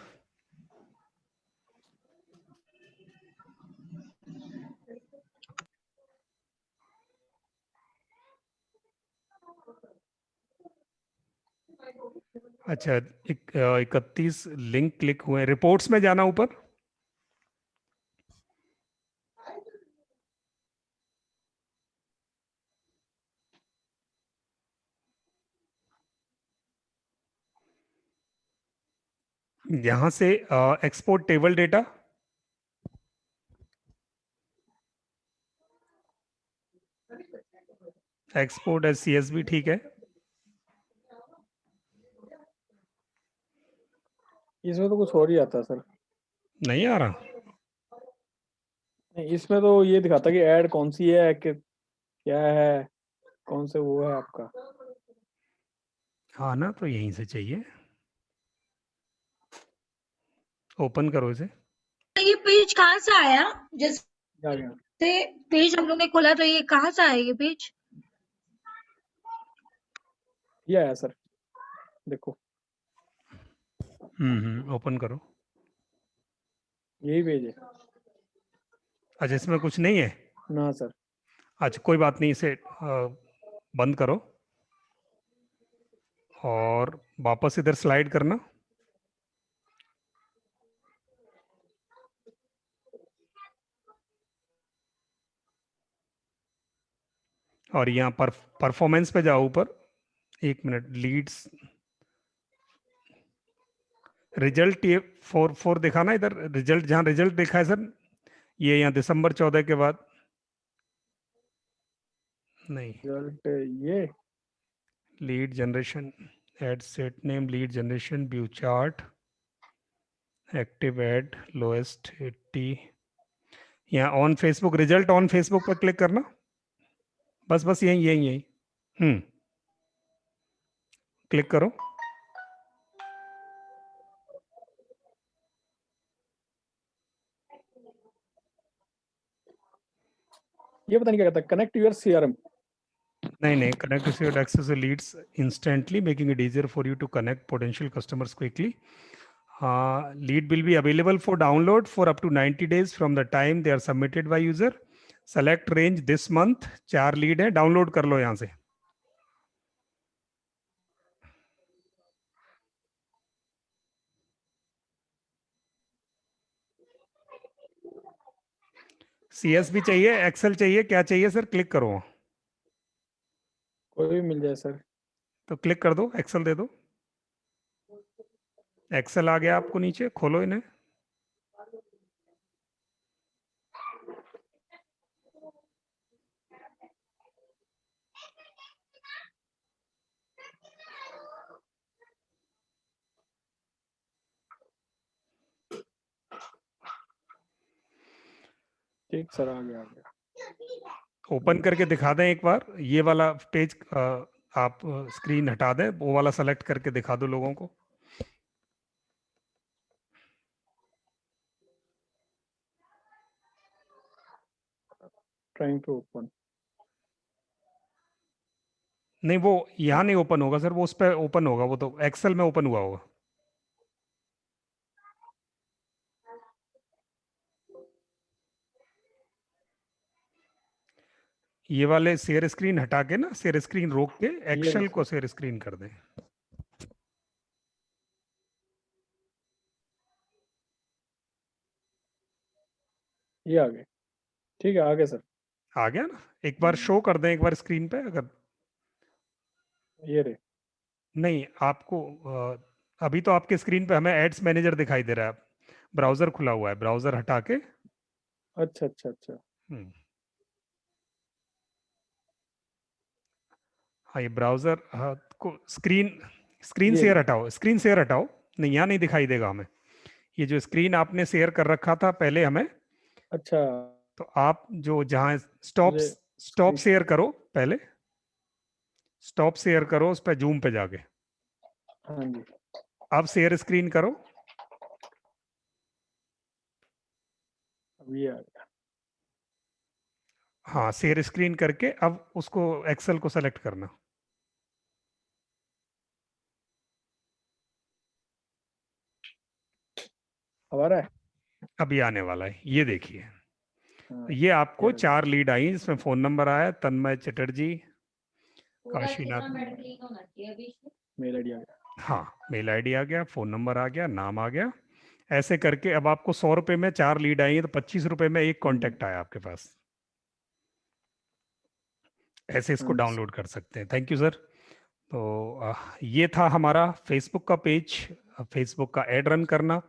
अच्छा, 31 लिंक क्लिक हुए। रिपोर्ट्स में जाना ऊपर। यहां से export table data, export as CSV, ठीक है। इसमें तो कुछ और ही आता है सर। नहीं आ रहा? नहीं, इसमें तो ये दिखाता है कि ऐड कौन सी है, कि क्या है, कौन से वो है आपका। हाँ ना, तो यहीं से चाहिए। ओपन करो इसे। ये पेज कहाँ से आया? आ गया। जैसे पेज हम लोग ने खोला तो ये कहाँ से आया ये पेज? ये आया सर, देखो ओपन करो। यही पेज है अच्छा, इसमें कुछ नहीं है? ना सर। अच्छा कोई बात नहीं, इसे बंद करो। और वापस इधर स्लाइड करना। और यहाँ पर परफॉर्मेंस पे जाओ ऊपर, 1 मिनट, लीड्स, रिजल्ट, ये 4 दिखाना इधर, रिजल्ट जहाँ रिजल्ट देखा है सर, ये यहाँ दिसंबर 14 के बाद, नहीं, रिजल्ट ये lead generation, ad set name, lead generation, view chart, active ad, lowest 80, यहाँ on Facebook, result on Facebook पर क्लिक करना, बस बस यही यही यही, क्लिक करो। ये पता नहीं क्या कहता है, कनेक्ट यूर CRM। नहीं, connect to your access the leads instantly, making it easier for you to connect potential customers quickly. Lead will be available for download for up to 90 days from the time they are submitted by user. Select range this month, 4 lead है, download कर लो यहाँ से। CS भी चाहिए, Excel चाहिए, क्या चाहिए sir, click करो, कोई भी मिल जाए सर। तो क्लिक कर दो, एक्सेल दे दो। एक्सेल आ गया आपको नीचे, खोलो इन्हें। ठीक सर, आ गया। ओपन करके दिखा दें एक बार, ये वाला पेज आप स्क्रीन हटा दें, वो वाला सेलेक्ट करके दिखा दो लोगों को। Trying to open. नहीं, वो यहाँ नहीं ओपन होगा सर, वो उस पर ओपन होगा, वो तो एक्सेल में ओपन हुआ होगा। ये वाले शेयर स्क्रीन हटा के ना, शेयर स्क्रीन रोक के एक्सेल को शेयर स्क्रीन कर दें। ये आ गए, ठीक है, आ गए सर। आ गया ना, एक बार शो कर दें एक बार स्क्रीन पे, अगर ये रहे। नहीं आपको अभी तो आपके स्क्रीन पे हमें एड्स मैनेजर दिखाई दे रहा है, ब्राउजर खुला हुआ है, ब्राउजर हटा के। अच्छा अच्छा अच्छा। हाँ, ये ब्राउजर को स्क्रीन शेयर हटाओ, स्क्रीन शेयर हटाओ, नहीं यहाँ नहीं दिखाई देगा हमें, ये जो स्क्रीन आपने शेयर कर रखा था पहले हमें। अच्छा, तो आप जो जहाँ स्टॉप शेयर करो, पहले स्टॉप शेयर करो, उस पर जूम पे जाके, हाँ जी, अब शेयर स्क्रीन करो। अब ये आ गया। हाँ, शेयर स्क्रीन करके अब उसको एक्सेल को सेलेक्ट करना। अब आ रहा है। अभी आने वाला है, ये देखिए। हाँ, ये आपको ये 4 लीड आई, इसमें फोन नंबर आया, तन्मय चटर्जी, काशीनाथ, मेल आईडी आ गया। हाँ, मेल आईडी आ गया, फोन नंबर आ गया, नाम आ गया। ऐसे करके अब आपको 100 रुपए में 4 लीड आई है, तो 25 रुपए में एक कॉन्टेक्ट आया आपके पास। ऐसे इसको हाँ जी डाउनलोड कर सकते हैं। Thank you sir. तो ये था हमारा फेसबुक का पेज, फेसबुक का एड रन करना,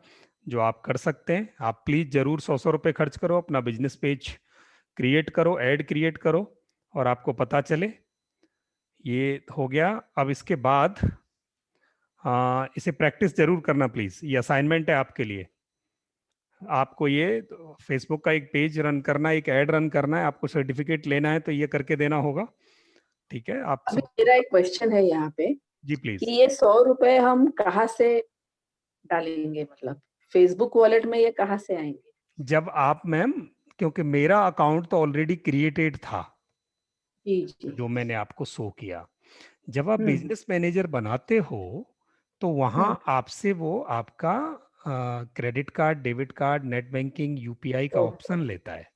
जो आप कर सकते हैं। आप प्लीज जरूर 100 रुपए खर्च करो, अपना बिजनेस पेज क्रिएट करो, एड क्रिएट करो, और आपको पता चले। ये हो गया। अब इसके बाद इसे प्रैक्टिस जरूर करना प्लीज, ये असाइनमेंट है आपके लिए। आपको ये फेसबुक का एक पेज रन करना है, एक ऐड रन करना है, आपको सर्टिफिकेट लेना है, तो ये करके देना होगा, ठीक है। आप अभी मेरा एक क्वेश्चन है यहाँ पे जी प्लीज। कि ये 100 रुपए हम कहाँ से डालेंगे, मतलब फेसबुक वॉलेट में ये कहाँ से आएंगे? जब आप मैम, क्योंकि मेरा अकाउंट तो ऑलरेडी क्रिएटेड था, जी जी, जो मैंने आपको शो किया। जब आप बिजनेस मैनेजर बनाते हो तो वहां आपसे वो आपका credit card, debit card, net banking, UPI का ऑप्शन लेता है।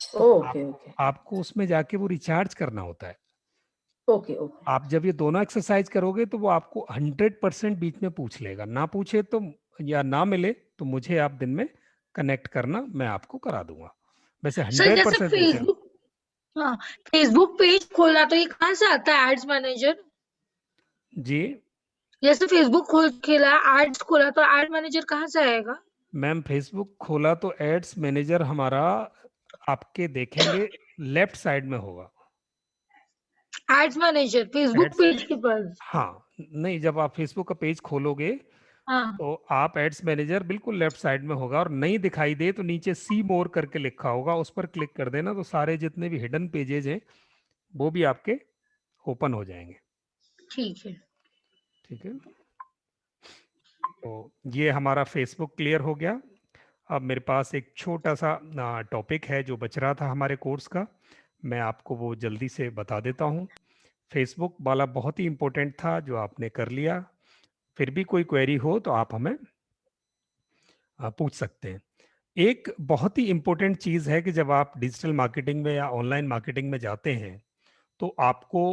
तो ओके ओके। आपको उसमें जाके वो रिचार्ज करना होता है। ओके ओके आप जब ये दोनों एक्सरसाइज करोगे तो वो आपको 100% बीच में पूछ लेगा, ना पूछे तो या ना मिले तो मुझे आप दिन में कनेक्ट करना, मैं आपको करा दूंगा। वैसे सर जैसे 100% पूछे। फेसबुक, हाँ, फेसबुक पेज खोला तो ये कहाँ से आता है एड्स मैनेजर? जी जैसे फेसबुक खेला, एड्स खोला तो एड मैनेजर कहाँ से आएगा? मैम, फेसबुक खोला तो एड्स मैनेजर हमारा आपके देखेंगे लेफ्ट साइड में होगा। Ads manager Facebook ads, page के पास? हाँ, नहीं, जब आप फेसबुक का पेज खोलोगे हाँ, तो आप एड्स मैनेजर बिल्कुल लेफ्ट साइड में होगा, और नहीं दिखाई दे तो नीचे सी मोर करके लिखा होगा, उस पर क्लिक कर देना तो सारे जितने भी हिडन पेजेज हैं वो भी आपके ओपन हो जाएंगे। ठीक है। ठीक है, तो ये हमारा फेसबुक क्लियर हो गया। अब मेरे पास एक छोटा सा टॉपिक है जो बच रहा था हमारे कोर्स का, मैं आपको वो जल्दी से बता देता हूँ। फेसबुक वाला बहुत ही इंपॉर्टेंट था जो आपने कर लिया। फिर भी कोई क्वेरी हो तो आप हमें पूछ सकते हैं। एक बहुत ही इंपॉर्टेंट चीज़ है कि जब आप डिजिटल मार्केटिंग में या ऑनलाइन मार्केटिंग में जाते हैं तो आपको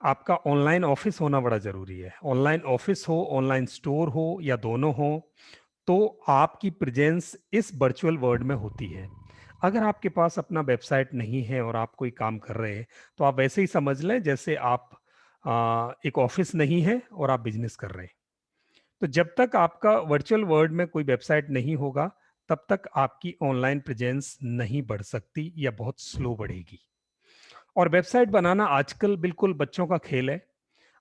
आपका ऑनलाइन ऑफिस होना बड़ा ज़रूरी है। ऑनलाइन ऑफिस हो, ऑनलाइन स्टोर हो या दोनों हो, तो आपकी प्रेजेंस इस वर्चुअल वर्ल्ड में होती है। अगर आपके पास अपना वेबसाइट नहीं है और आप कोई काम कर रहे हैं तो आप वैसे ही समझ लें जैसे आप एक ऑफिस नहीं है और आप बिजनेस कर रहे हैं। तो जब तक आपका वर्चुअल वर्ल्ड में कोई वेबसाइट नहीं होगा तब तक आपकी ऑनलाइन प्रेजेंस नहीं बढ़ सकती या बहुत स्लो बढ़ेगी। और वेबसाइट बनाना आजकल बिल्कुल बच्चों का खेल है।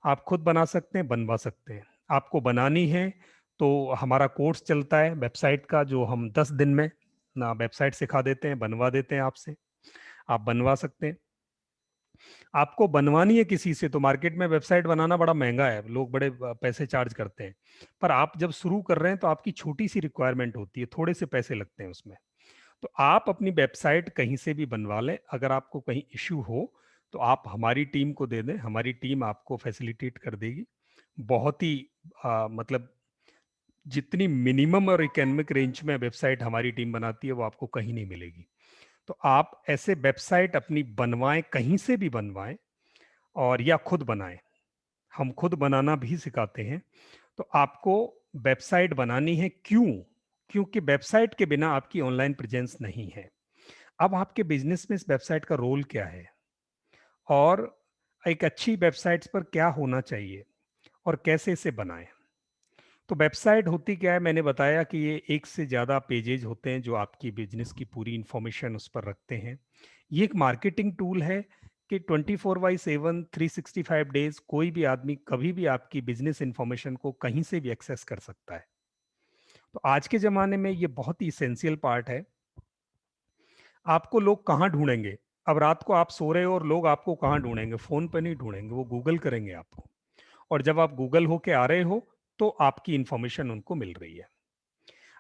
आप खुद बना सकते हैं, बनवा सकते हैं। आपको बनानी है तो हमारा कोर्स चलता है वेबसाइट का, जो हम 10 दिन में ना वेबसाइट सिखा देते हैं, बनवा देते हैं आपसे। आप बनवा सकते हैं। आपको बनवानी है किसी से तो मार्केट में वेबसाइट बनाना बड़ा महंगा है, लोग बड़े पैसे चार्ज करते हैं। पर आप जब शुरू कर रहे हैं तो आपकी छोटी सी रिक्वायरमेंट होती है, थोड़े से पैसे लगते हैं उसमें। तो आप अपनी वेबसाइट कहीं से भी बनवा लें। अगर आपको कहीं इश्यू हो तो आप हमारी टीम को दे दें, हमारी टीम आपको फैसिलिटेट कर देगी। बहुत ही मतलब जितनी मिनिमम और इकोनॉमिक रेंज में वेबसाइट हमारी टीम बनाती है वो आपको कहीं नहीं मिलेगी। तो आप ऐसे वेबसाइट अपनी बनवाएं, कहीं से भी बनवाएं, और या खुद बनाएं। हम खुद बनाना भी सिखाते हैं। तो आपको वेबसाइट बनानी है, क्यों? क्योंकि वेबसाइट के बिना आपकी ऑनलाइन प्रेजेंस नहीं है। अब आपके बिजनेस में इस वेबसाइट का रोल क्या है, और एक अच्छी वेबसाइट पर क्या होना चाहिए, और कैसे इसे बनाएं। तो वेबसाइट होती क्या है, मैंने बताया कि ये एक से ज़्यादा पेजेज होते हैं जो आपकी बिजनेस की पूरी इंफॉर्मेशन उस पर रखते हैं। ये एक मार्केटिंग टूल है कि 24/7 365 डेज कोई भी आदमी कभी भी आपकी बिजनेस इंफॉर्मेशन को कहीं से भी एक्सेस कर सकता है। तो आज के ज़माने में ये बहुत ही इसेंशियल पार्ट है। आपको लोग कहाँ ढूंढेंगे? अब रात को आप सो रहे हो और लोग आपको कहाँ ढूंढेंगे? फ़ोन पे नहीं ढूंढेंगे, वो गूगल करेंगे आपको। और जब आप गूगल होके आ रहे हो तो आपकी इंफॉर्मेशन उनको मिल रही है।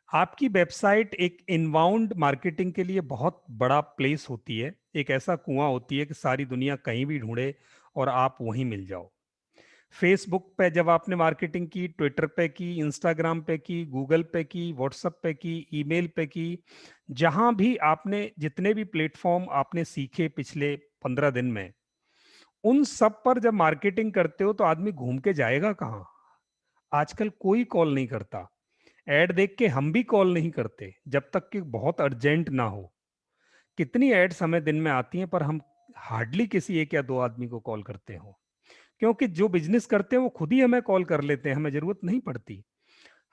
आपकी वेबसाइट एक इनबाउंड मार्केटिंग के लिए बहुत बड़ा प्लेस होती है, एक ऐसा कुआं होती है कि सारी दुनिया कहीं भी ढूंढे और आप वहीं मिल जाओ। फेसबुक पे जब आपने मार्केटिंग की, ट्विटर पे की, इंस्टाग्राम पे की, गूगल पे की, व्हाट्सएप पे की, ईमेल पे की, जहां भी आपने जितने भी प्लेटफॉर्म आपने सीखे पिछले 15 दिन में, उन सब पर जब मार्केटिंग करते हो तो आदमी घूम के जाएगा कहाँ? आजकल कोई कॉल नहीं करता। ऐड देख के हम भी कॉल नहीं करते जब तक कि बहुत अर्जेंट ना हो। कितनी एड्स हमें दिन में आती हैं पर हम हार्डली किसी एक या दो आदमी को कॉल करते हो, क्योंकि जो बिजनेस करते हैं वो खुद ही हमें कॉल कर लेते हैं, हमें जरूरत नहीं पड़ती।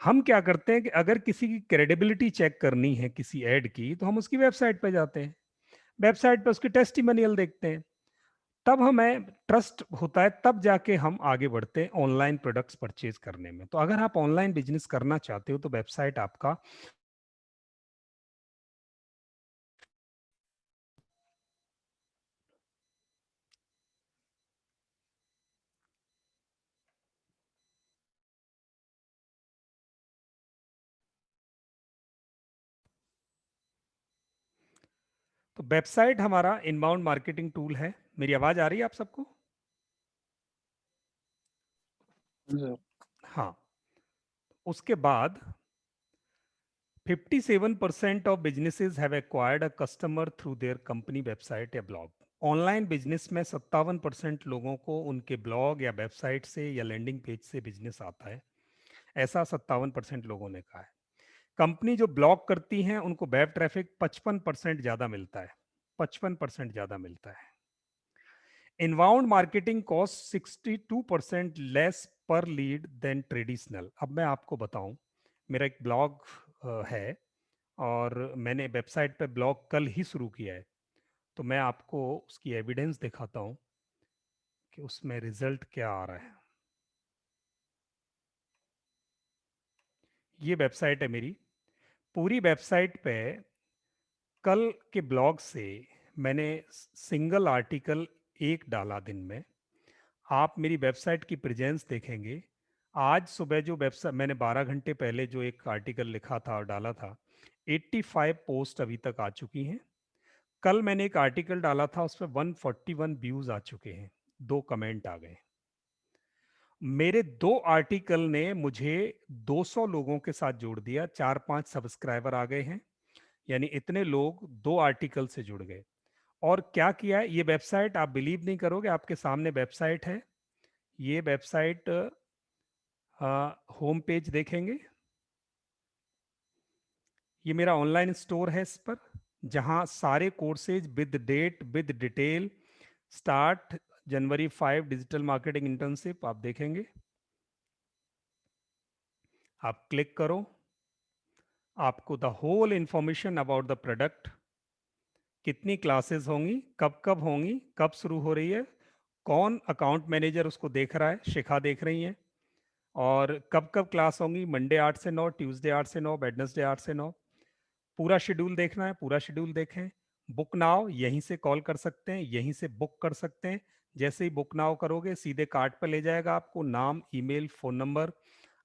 हम क्या करते हैं कि अगर किसी की क्रेडिबिलिटी चेक करनी है किसी ऐड की तो हम उसकी वेबसाइट पे जाते हैं, वेबसाइट पे उसकी टेस्टिमोनियल देखते हैं, तब हमें ट्रस्ट होता है, तब जाके हम आगे बढ़ते हैं ऑनलाइन प्रोडक्ट्स परचेज करने में। तो अगर आप ऑनलाइन बिजनेस करना चाहते हो तो वेबसाइट आपका तो वेबसाइट हमारा इनबाउंड मार्केटिंग टूल है। मेरी आवाज आ रही है आप सबको? हाँ। उसके बाद 57% of businesses have acquired a customer through their company website या blog। ऑनलाइन बिजनेस में 57% लोगों को उनके ब्लॉग या वेबसाइट से या लैंडिंग पेज से बिजनेस आता है, ऐसा 57% लोगों ने कहा है। कंपनी जो ब्लॉग करती हैं उनको वेब ट्रैफिक 55% ज़्यादा मिलता है, 55% ज़्यादा मिलता है। इनबाउंड मार्केटिंग कॉस्ट 62% लेस पर लीड देन ट्रेडिशनल। अब मैं आपको बताऊं, मेरा एक ब्लॉग है और मैंने वेबसाइट पे ब्लॉग कल ही शुरू किया है, तो मैं आपको उसकी एविडेंस दिखाता हूं कि उसमें रिजल्ट क्या आ रहा है। ये वेबसाइट है मेरी। पूरी वेबसाइट पे कल के ब्लॉग से मैंने सिंगल आर्टिकल एक डाला दिन में। आप मेरी वेबसाइट की प्रेजेंस देखेंगे। आज सुबह जो वेबसाइट मैंने 12 घंटे पहले जो एक आर्टिकल लिखा था और डाला था, 85 पोस्ट अभी तक आ चुकी हैं। कल मैंने एक आर्टिकल डाला था, उस पर 141 व्यूज आ चुके हैं, 2 कमेंट आ गए। मेरे 2 आर्टिकल ने मुझे 200 लोगों के साथ जोड़ दिया, 4-5 सब्सक्राइबर आ गए हैं, यानी इतने लोग 2 आर्टिकल से जुड़ गए। और क्या किया है ये वेबसाइट, आप बिलीव नहीं करोगे, आपके सामने वेबसाइट है। ये वेबसाइट होम पेज देखेंगे, ये मेरा ऑनलाइन स्टोर है, इस पर जहां सारे courses with date with detail, start January 5 digital marketing internship आप देखेंगे। आप क्लिक करो, आपको the whole information about the product, कितनी क्लासेस होंगी, कब कब होंगी, कब शुरू हो रही है, कौन अकाउंट मैनेजर उसको देख रहा है, शिखा देख रही है, और कब कब क्लास होंगी, मंडे 8 से 9, ट्यूसडे 8 से 9, वेडनेसडे 8 से 9। पूरा शेड्यूल देखना है, पूरा शेड्यूल देखें। बुक नाउ यहीं से कॉल कर सकते हैं, यहीं से बुक कर सकते हैं। जैसे ही बुक नाउ करोगे सीधे कार्ड पर ले जाएगा आपको, नाम, ईमेल, फोन नंबर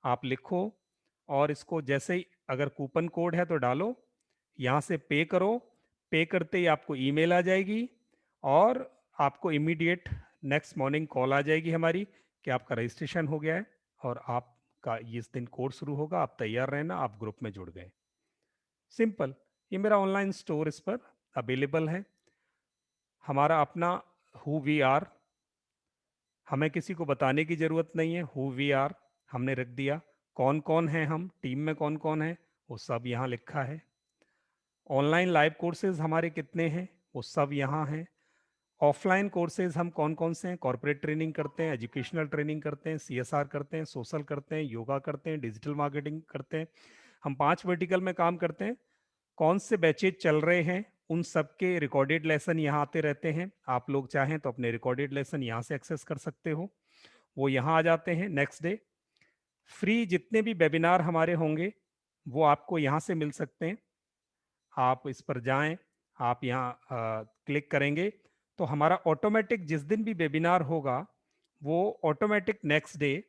आप लिखो और इसको जैसे ही अगर कूपन कोड है तो डालो, यहाँ से पे करो। पे करते ही आपको ईमेल आ जाएगी और आपको इमीडिएट नेक्स्ट मॉर्निंग कॉल आ जाएगी हमारी कि आपका रजिस्ट्रेशन हो गया है और आपका इस दिन कोर्स शुरू होगा, आप तैयार रहना, आप ग्रुप में जुड़ गए। सिंपल। ये मेरा ऑनलाइन स्टोर इस पर अवेलेबल है। हमारा अपना हु वी आर, हमें किसी को बताने की जरूरत नहीं है। हु वी आर हमने रख दिया, कौन कौन है हम, टीम में कौन कौन है वो सब यहाँ लिखा है। ऑनलाइन लाइव कोर्सेज हमारे कितने हैं वो सब यहाँ हैं। ऑफलाइन कोर्सेज हम कौन कौन से हैं, कॉर्पोरेट ट्रेनिंग करते हैं, एजुकेशनल ट्रेनिंग करते हैं, CSR करते हैं, सोशल करते हैं, योगा करते हैं, डिजिटल मार्केटिंग करते हैं। हम 5 वर्टिकल में काम करते हैं। कौन से बैचेज चल रहे हैं उन सब के रिकॉर्डेड लेसन यहाँ आते रहते हैं। आप लोग चाहें तो अपने रिकॉर्डेड लेसन यहाँ से एक्सेस कर सकते हो, वो यहाँ आ जाते हैं नेक्स्ट डे। फ्री जितने भी वेबिनार हमारे होंगे वो आपको यहाँ से मिल सकते हैं। आप इस पर जाएं, आप यहाँ क्लिक करेंगे तो हमारा ऑटोमेटिक जिस दिन भी वेबिनार होगा वो ऑटोमेटिक नेक्स्ट डे,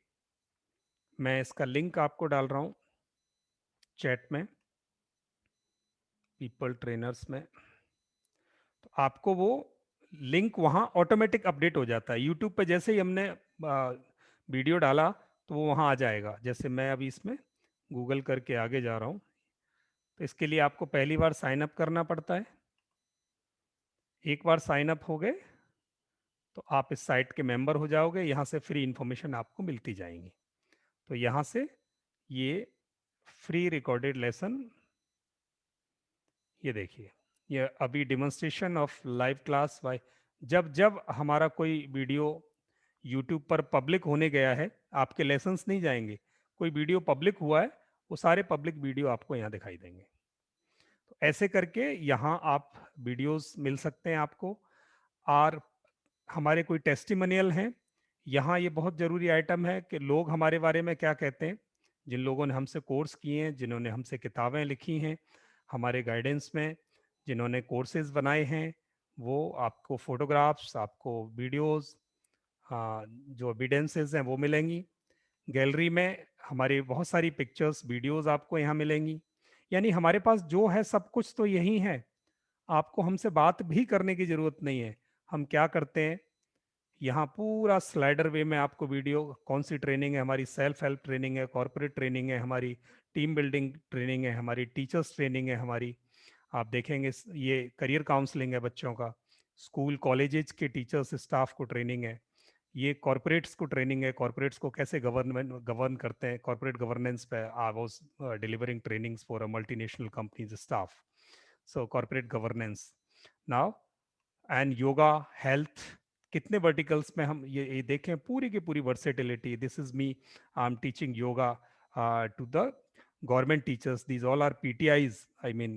मैं इसका लिंक आपको डाल रहा हूँ चैट में, पीपल ट्रेनर्स में, तो आपको वो लिंक वहाँ ऑटोमेटिक अपडेट हो जाता है। यूट्यूब पे जैसे ही हमने वीडियो डाला तो वो वहाँ आ जाएगा। जैसे मैं अभी इसमें गूगल करके आगे जा रहा हूँ, तो इसके लिए आपको पहली बार साइन अप करना पड़ता है। एक बार साइन अप हो गए तो आप इस साइट के मेंबर हो जाओगे, यहाँ से फ्री इंफॉर्मेशन आपको मिलती जाएंगी। तो यहाँ से ये फ्री रिकॉर्डेड लेसन, ये देखिए, ये अभी demonstration of live class by, जब जब हमारा कोई वीडियो यूट्यूब पर पब्लिक होने गया है, आपके लेसन्स नहीं जाएंगे, कोई वीडियो पब्लिक हुआ है वो सारे पब्लिक वीडियो आपको यहाँ दिखाई देंगे। तो ऐसे करके यहाँ आप वीडियोस मिल सकते हैं आपको। और हमारे कोई टेस्टिमोनियल हैं, यहाँ ये बहुत ज़रूरी आइटम है कि लोग हमारे बारे में क्या कहते हैं। जिन लोगों ने हमसे कोर्स किए हैं, जिन्होंने हमसे किताबें लिखी हैं हमारे गाइडेंस में, जिन्होंने कोर्सेज बनाए हैं, वो आपको फोटोग्राफ्स, आपको वीडियोस, जो एविडेंसेस हैं वो मिलेंगी। गैलरी में हमारी बहुत सारी पिक्चर्स, वीडियोस आपको यहाँ मिलेंगी। यानी हमारे पास जो है सब कुछ तो यही है, आपको हमसे बात भी करने की ज़रूरत नहीं है। हम क्या करते हैं, यहाँ पूरा स्लाइडर वे में आपको वीडियो, कौन सी ट्रेनिंग है हमारी, सेल्फ हेल्प ट्रेनिंग है, कॉर्पोरेट ट्रेनिंग है हमारी, टीम बिल्डिंग ट्रेनिंग है हमारी, टीचर्स ट्रेनिंग है हमारी, आप देखेंगे ये करियर काउंसलिंग है बच्चों का, स्कूल कॉलेजेस के टीचर्स स्टाफ को ट्रेनिंग है, ये कॉर्पोरेट्स को ट्रेनिंग है, कॉर्पोरेट्स को कैसे गवर्न करते हैं, कॉर्पोरेट गवर्नेंस पे I was delivering trainings for a multinational company's staff, so corporate governance now and yoga health. कितने वर्टिकल्स में हम ये देखें, पूरी की पूरी versatility. This is me, I am teaching yoga to the government teachers. These all are PTIs, I mean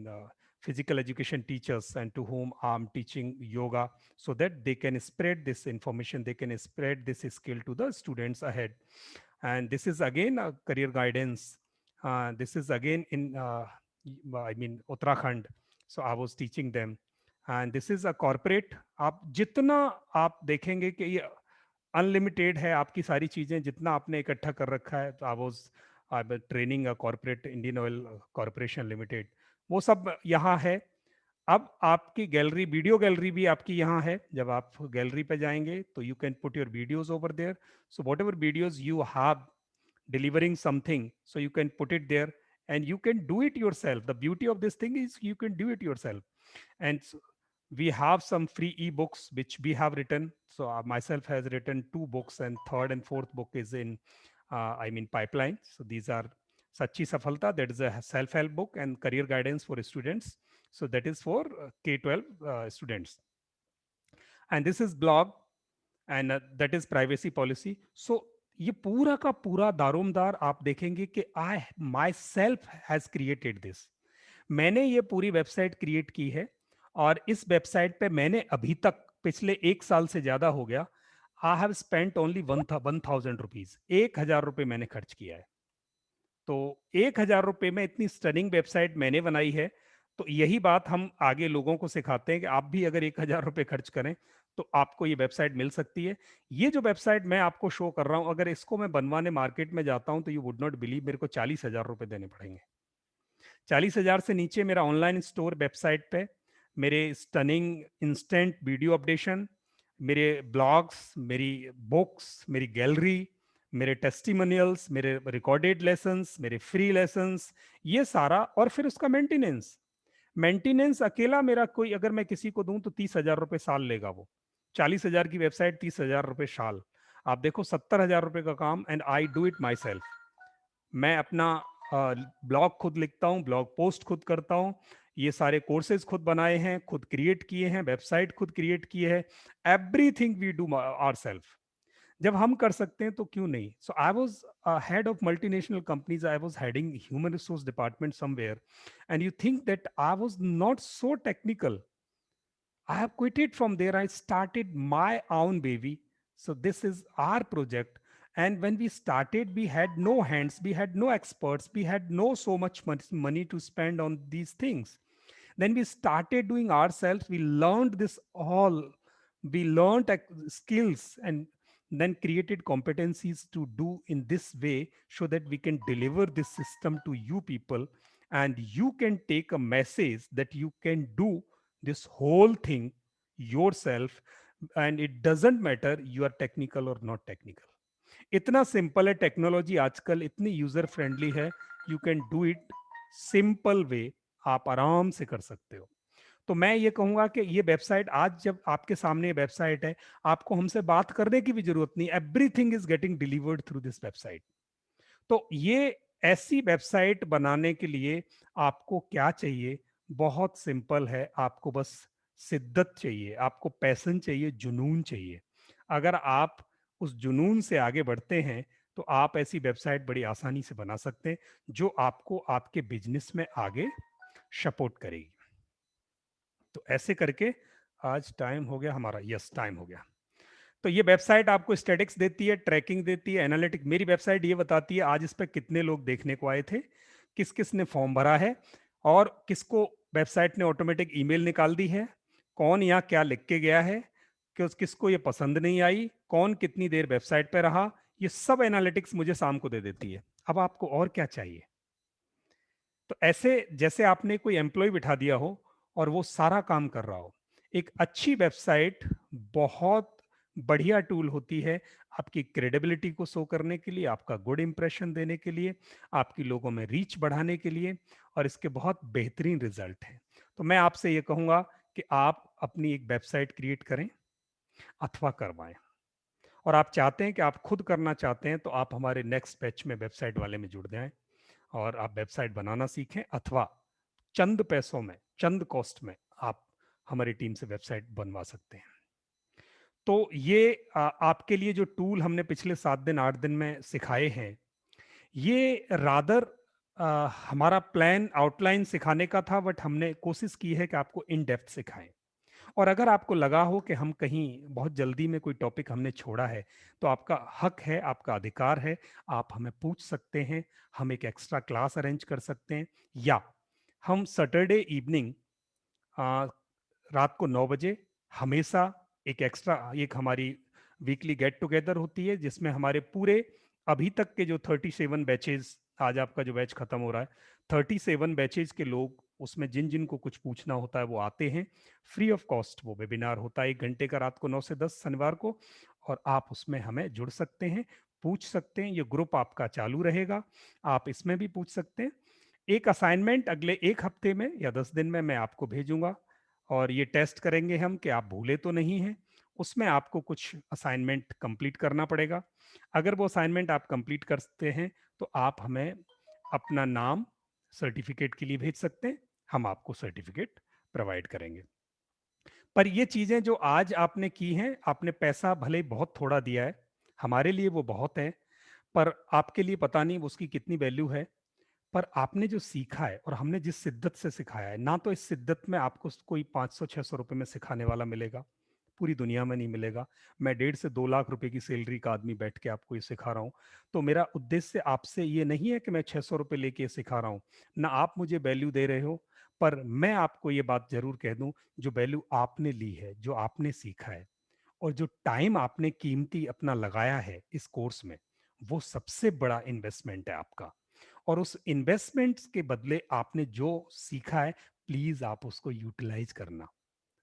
physical education teachers, and to whom I'm teaching yoga so that they can spread this information, they can spread this skill to the students ahead. And this is again a career guidance. This is again in I mean Uttarakhand, so I was teaching them. And this is a corporate. आप जितना आप देखेंगे कि ये unlimited है आपकी सारी चीजें, जितना आपने इकट्ठा कर रखा है। तो I was training a corporate Indian oil corporation limited, वो सब यहाँ है। अब आपकी गैलरी, वीडियो गैलरी भी आपकी यहाँ है। जब आप गैलरी पे जाएंगे तो you can put your videos over there, so whatever videos you have delivering something, so you can put it there and you can do it yourself. The beauty of this thing is you can do it yourself. And we have some free ebooks which we have written. So myself has written 2 books, and third and fourth book is in pipeline. So these are Sachi Safalta, that is a self-help book, and career guidance for students, so that is for K-12 students. And this is blog, and that is privacy policy. So ये पूरा का पूरा दारोमदार आप देखेंगे कि I myself has created this. मैंने ये पूरी वेबसाइट क्रिएट की है, और इस वेबसाइट पे मैंने अभी तक पिछले 1 साल से ज्यादा हो गया, I have spent only 1000 rupees, 1000 रुपये मैंने खर्च किया है। तो 1000 रुपये में इतनी स्टनिंग वेबसाइट मैंने बनाई है। तो यही बात हम आगे लोगों को सिखाते हैं कि आप भी अगर 1000 रुपये खर्च करें तो आपको ये वेबसाइट मिल सकती है। ये जो वेबसाइट मैं आपको शो कर रहा हूं, अगर इसको मैं बनवाने मार्केट में जाता हूं तो यू वुड नॉट बिलीव, मेरे को 40,000 रुपये देने पड़ेंगे। 40,000 से नीचे मेरा ऑनलाइन स्टोर वेबसाइट पे मेरे स्टनिंग इंस्टेंट वीडियो अपडेशन, मेरे ब्लॉग्स, मेरी बुक्स, मेरी गैलरी, मेरे टेस्टिमोनियल्स, मेरे रिकॉर्डेड लेसन्स, मेरे फ्री लेसन्स, ये सारा। और फिर उसका मेंटेनेंस अकेला मेरा, कोई अगर मैं किसी को दूं तो 30,000 रुपये साल लेगा वो। 40,000 की वेबसाइट, 30,000 रुपये साल। आप देखो 70,000 रुपये का काम, and I do it my self. मैं अपना ब्लॉग खुद लिखता हूँ, ब्लॉग पोस्ट खुद करता हूँ, ये सारे कोर्सेज खुद बनाए हैं, खुद क्रिएट किए हैं, वेबसाइट खुद क्रिएट की है, एवरीथिंग वी डू आवरसेल्फ। जब हम कर सकते हैं तो क्यों नहीं। So I was head of multinational companies, I was heading human resource department somewhere, and you think that I was not so technical. I have quitted from there. I started my own baby. So this is our project. And when we started, we had no hands, we had no experts, we had no so much money to spend on these things. Then we started doing ourselves. We learned this all. We learned skills, and then created competencies to do in this way, so that we can deliver this system to you people, and you can take a message that you can do this whole thing yourself, and it doesn't matter you are technical or not technical. इतना simple है technology आजकल, इतनी user friendly है, you can do it simple way, आप आराम से कर सकते हो। तो मैं ये कहूंगा कि ये वेबसाइट, आज जब आपके सामने वेबसाइट है, आपको हमसे बात करने की भी जरूरत नहीं, everything is getting delivered through this website. तो ये ऐसी वेबसाइट बनाने के लिए आपको क्या चाहिए? बहुत सिंपल है, आपको बस शिद्दत चाहिए, आपको पैशन चाहिए, जुनून चाहिए। अगर आप उस जुनून से आगे बढ़ते हैं तो आप ऐसी वेबसाइट बड़ी आसानी से बना सकते हैं, जो आपको आपके बिजनेस में आगे सपोर्ट करेगी। तो ऐसे करके आज टाइम हो गया हमारा, यस टाइम हो गया। तो ये वेबसाइट आपको स्टैटिक्स देती है, ट्रैकिंग देती है, एनालिटिक। मेरी वेबसाइट ये बताती है आज इस पर कितने लोग देखने को आए थे, किस किस ने फॉर्म भरा है, और किसको वेबसाइट ने ऑटोमेटिक ईमेल निकाल दी है, कौन यहाँ क्या लिख के गया है, किसको ये पसंद नहीं आई, कौन कितनी देर वेबसाइट पे रहा, ये सब एनालिटिक्स मुझे शाम को दे देती है। अब आपको और क्या चाहिए? तो ऐसे जैसे आपने कोई एम्प्लॉय बिठा दिया हो और वो सारा काम कर रहा हो। एक अच्छी वेबसाइट बहुत बढ़िया टूल होती है आपकी क्रेडिबिलिटी को शो करने के लिए, आपका गुड इंप्रेशन देने के लिए, आपकी लोगों में रीच बढ़ाने के लिए, और इसके बहुत बेहतरीन रिजल्ट हैं। तो मैं आपसे ये कहूँगा कि आप अपनी एक वेबसाइट क्रिएट करें अथवा करवाएं, और आप चाहते हैं कि आप खुद करना चाहते हैं तो आप हमारे नेक्स्ट बैच में वेबसाइट वाले में जुड़ जाएं और आप वेबसाइट बनाना सीखें, अथवा चंद पैसों में, चंद कॉस्ट में आप हमारी टीम से वेबसाइट बनवा सकते हैं। तो ये आपके लिए जो टूल हमने पिछले 7 दिन 8 दिन में सिखाए हैं, ये रादर हमारा प्लान आउटलाइन सिखाने का था, बट हमने कोशिश की है कि आपको इन डेप्थ सिखाएं। और अगर आपको लगा हो कि हम कहीं बहुत जल्दी में कोई टॉपिक हमने छोड़ा है, तो आपका हक है, आपका अधिकार है, आप हमें पूछ सकते हैं, हम एक एक्स्ट्रा क्लास अरेंज कर सकते हैं, या हम सैटरडे इवनिंग रात को 9 बजे हमेशा एक हमारी वीकली गेट टुगेदर होती है, जिसमें हमारे पूरे अभी तक के जो 37 बैचेस, आज आपका जो बैच खत्म हो रहा है, 37 बैचेस के लोग उसमें जिन जिन को कुछ पूछना होता है वो आते हैं, फ्री ऑफ कॉस्ट वो वेबिनार होता है 1 घंटे का, रात को 9 से 10 शनिवार को, और आप उसमें हमें जुड़ सकते हैं, पूछ सकते हैं। ये ग्रुप आपका चालू रहेगा, आप इसमें भी पूछ सकते हैं। एक असाइनमेंट अगले 1 हफ्ते में या 10 दिन में मैं आपको भेजूंगा, और ये टेस्ट करेंगे हम कि आप भूले तो नहीं हैं। उसमें आपको कुछ असाइनमेंट कंप्लीट करना पड़ेगा। अगर वो असाइनमेंट आप कंप्लीट करते हैं तो आप हमें अपना नाम सर्टिफिकेट के लिए भेज सकते हैं, हम आपको सर्टिफिकेट प्रोवाइड करेंगे। पर ये चीजें जो आज आपने की हैं, आपने पैसा भले ही बहुत थोड़ा दिया है, हमारे लिए वो बहुत है, पर आपके लिए पता नहीं उसकी कितनी वैल्यू है। पर आपने जो सीखा है और हमने जिस शिद्दत से सिखाया है, ना तो इस शिद्दत में आपको कोई 500-600 रुपए में सिखाने वाला मिलेगा, पूरी दुनिया में नहीं मिलेगा। मैं 1.5 से 2 लाख रुपए की सैलरी का आदमी बैठ के आपको ये सिखा रहा हूँ। तो मेरा उद्देश्य आपसे ये नहीं है कि मैं 600 रुपए लेके ये सिखा रहा हूँ, ना आप मुझे वैल्यू दे रहे हो। पर मैं आपको ये बात जरूर कह दूं, जो वैल्यू आपने ली है, जो आपने सीखा है, और जो टाइम आपने कीमती अपना लगाया है इस कोर्स में, वो सबसे बड़ा इन्वेस्टमेंट है आपका। और उस इन्वेस्टमेंट के बदले आपने जो सीखा है, प्लीज आप उसको यूटिलाइज करना,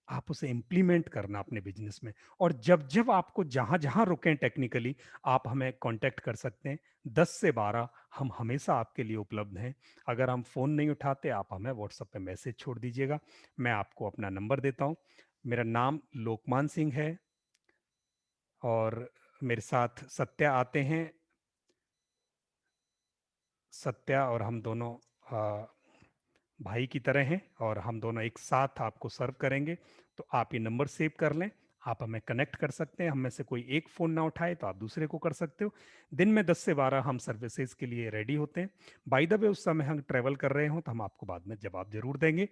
आप उसे इम्प्लीमेंट करना अपने बिजनेस में। और जब जब आपको जहां जहां रुकें टेक्निकली, आप हमें कांटेक्ट कर सकते हैं। 10 से 12 हम हमेशा आपके लिए उपलब्ध हैं। अगर हम फ़ोन नहीं उठाते, आप हमें व्हाट्सएप पे मैसेज छोड़ दीजिएगा, मैं आपको अपना नंबर देता हूँ। मेरा नाम लोकमान सिंह है, और मेरे साथ सत्या आते हैं। सत्या और हम दोनों भाई की तरह हैं, और हम दोनों एक साथ आपको सर्व करेंगे। तो आप ये नंबर सेव कर लें, आप हमें कनेक्ट कर सकते हैं। हम में से कोई एक फ़ोन ना उठाए तो आप दूसरे को कर सकते हो। दिन में 10 से 12 हम सर्विसेज के लिए रेडी होते हैं। बाय द वे, उस समय हम ट्रैवल कर रहे हों तो हम आपको बाद में जवाब जरूर देंगे।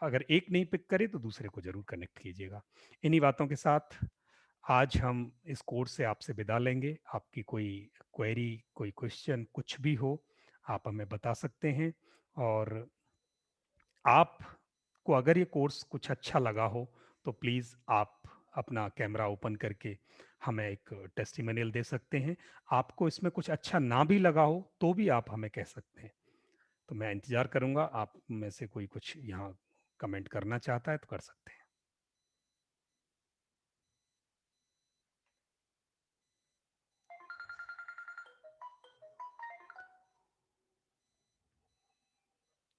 अगर एक नहीं पिक करे तो दूसरे को जरूर कनेक्ट कीजिएगा। इन्हीं बातों के साथ आज हम इस कोर्स से आपसे विदा लेंगे। आपकी कोई क्वेरी, कोई क्वेश्चन, कुछ भी हो, आप हमें बता सकते हैं। और आपको अगर ये कोर्स कुछ अच्छा लगा हो तो प्लीज़ आप अपना कैमरा ओपन करके हमें एक टेस्टिमोनियल दे सकते हैं। आपको इसमें कुछ अच्छा ना भी लगा हो तो भी आप हमें कह सकते हैं। तो मैं इंतज़ार करूंगा, आप में से कोई कुछ यहाँ कमेंट करना चाहता है तो कर सकते हैं।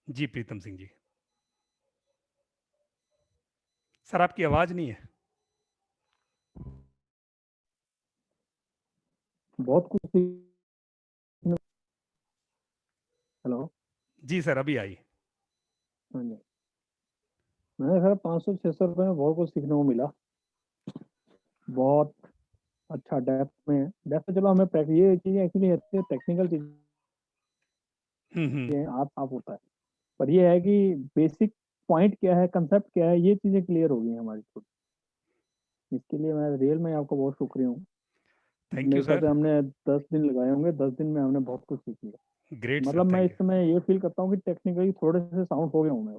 जी प्रीतम सिंह जी। सर आपकी आवाज़ नहीं है। बहुत कुछ हेलो। जी सर, अभी आई। हाँ जी, मैंने सर 500-600 रुपये में बहुत कुछ सीखने को मिला। बहुत अच्छा डेप्थ में, डेप्थ चलो हमें ये चीजें एक्चुअली अच्छी टेक्निकल चीजें आप होता है, पर ये है कि बेसिक पॉइंट क्या है, कंसेप्ट क्या है, ये चीजें क्लियर हो गई हैं हमारी खुद। इसके लिए मैं रियल में आपको बहुत शुक्रिया हूँ। थैंक मेरे यू ख्याल सर। से हमने 10 दिन लगाए होंगे, 10 दिन में हमने बहुत कुछ सीख लिया। ग्रेट सर, मतलब मैं थैंक इस यू। समय ये फील करता हूँ कि टेक्निकली थोड़े से साउंड हो गए हूँ मैं।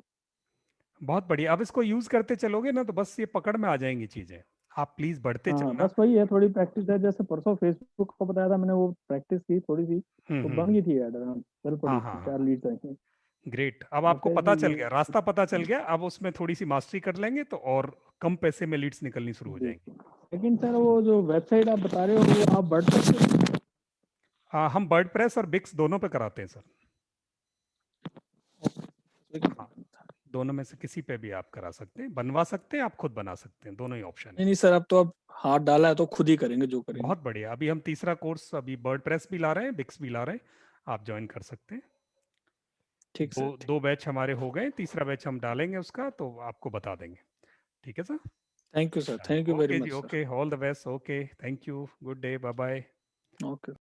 बहुत बढ़िया। अब इसको यूज करते चलोगे ना तो बस ये पकड़ में आ जाएंगी चीजें। आप प्लीज बढ़ते हाँ चलना। बस वही है, थोड़ी प्रैक्टिस है। जैसे परसों फेसबुक को बताया था मैंने, वो प्रैक्टिस की थोड़ी सी तो बन गई थी ऐड, चल पड़ी हाँ थी, हाँ 4 हाँ। Lead I. ग्रेट, अब बस आपको है पता कि चल ये गया, रास्ता पता चल गया। अब उसमें थोड़ी सी मास्टरी कर लेंगे तो और कम पैसे में लीड्स निकलनी शुरू हो जाएंगी। लेकिन सर वो जो वेबसाइट आप बता रहे हो वो आप बढ़ सकते हम वर्डप्रेस और बिक्स दोनों पे कराते हैं सर। हाँ। दोनों में से किसी पे भी आप करा सकते हैं, बनवा सकते हैं, आप खुद बना सकते हैं, दोनों ही ऑप्शन है। नहीं नहीं सर, अब तो अब हाथ डाला है तो खुद ही करेंगे जो करेंगे। बहुत बढ़िया। अभी हम तीसरा कोर्स, अभी वर्डप्रेस भी ला रहे हैं, बिक्स भी ला रहे हैं, आप ज्वाइन कर सकते हैं। ठीक दो सर, दो बैच हमारे हो गए, तीसरा बैच हम डालेंगे उसका, तो आपको बता देंगे। ठीक है sir? Thank you sir, thank you very okay जी, much sir. Okay, all the best, okay, thank you, good day, bye bye. Okay.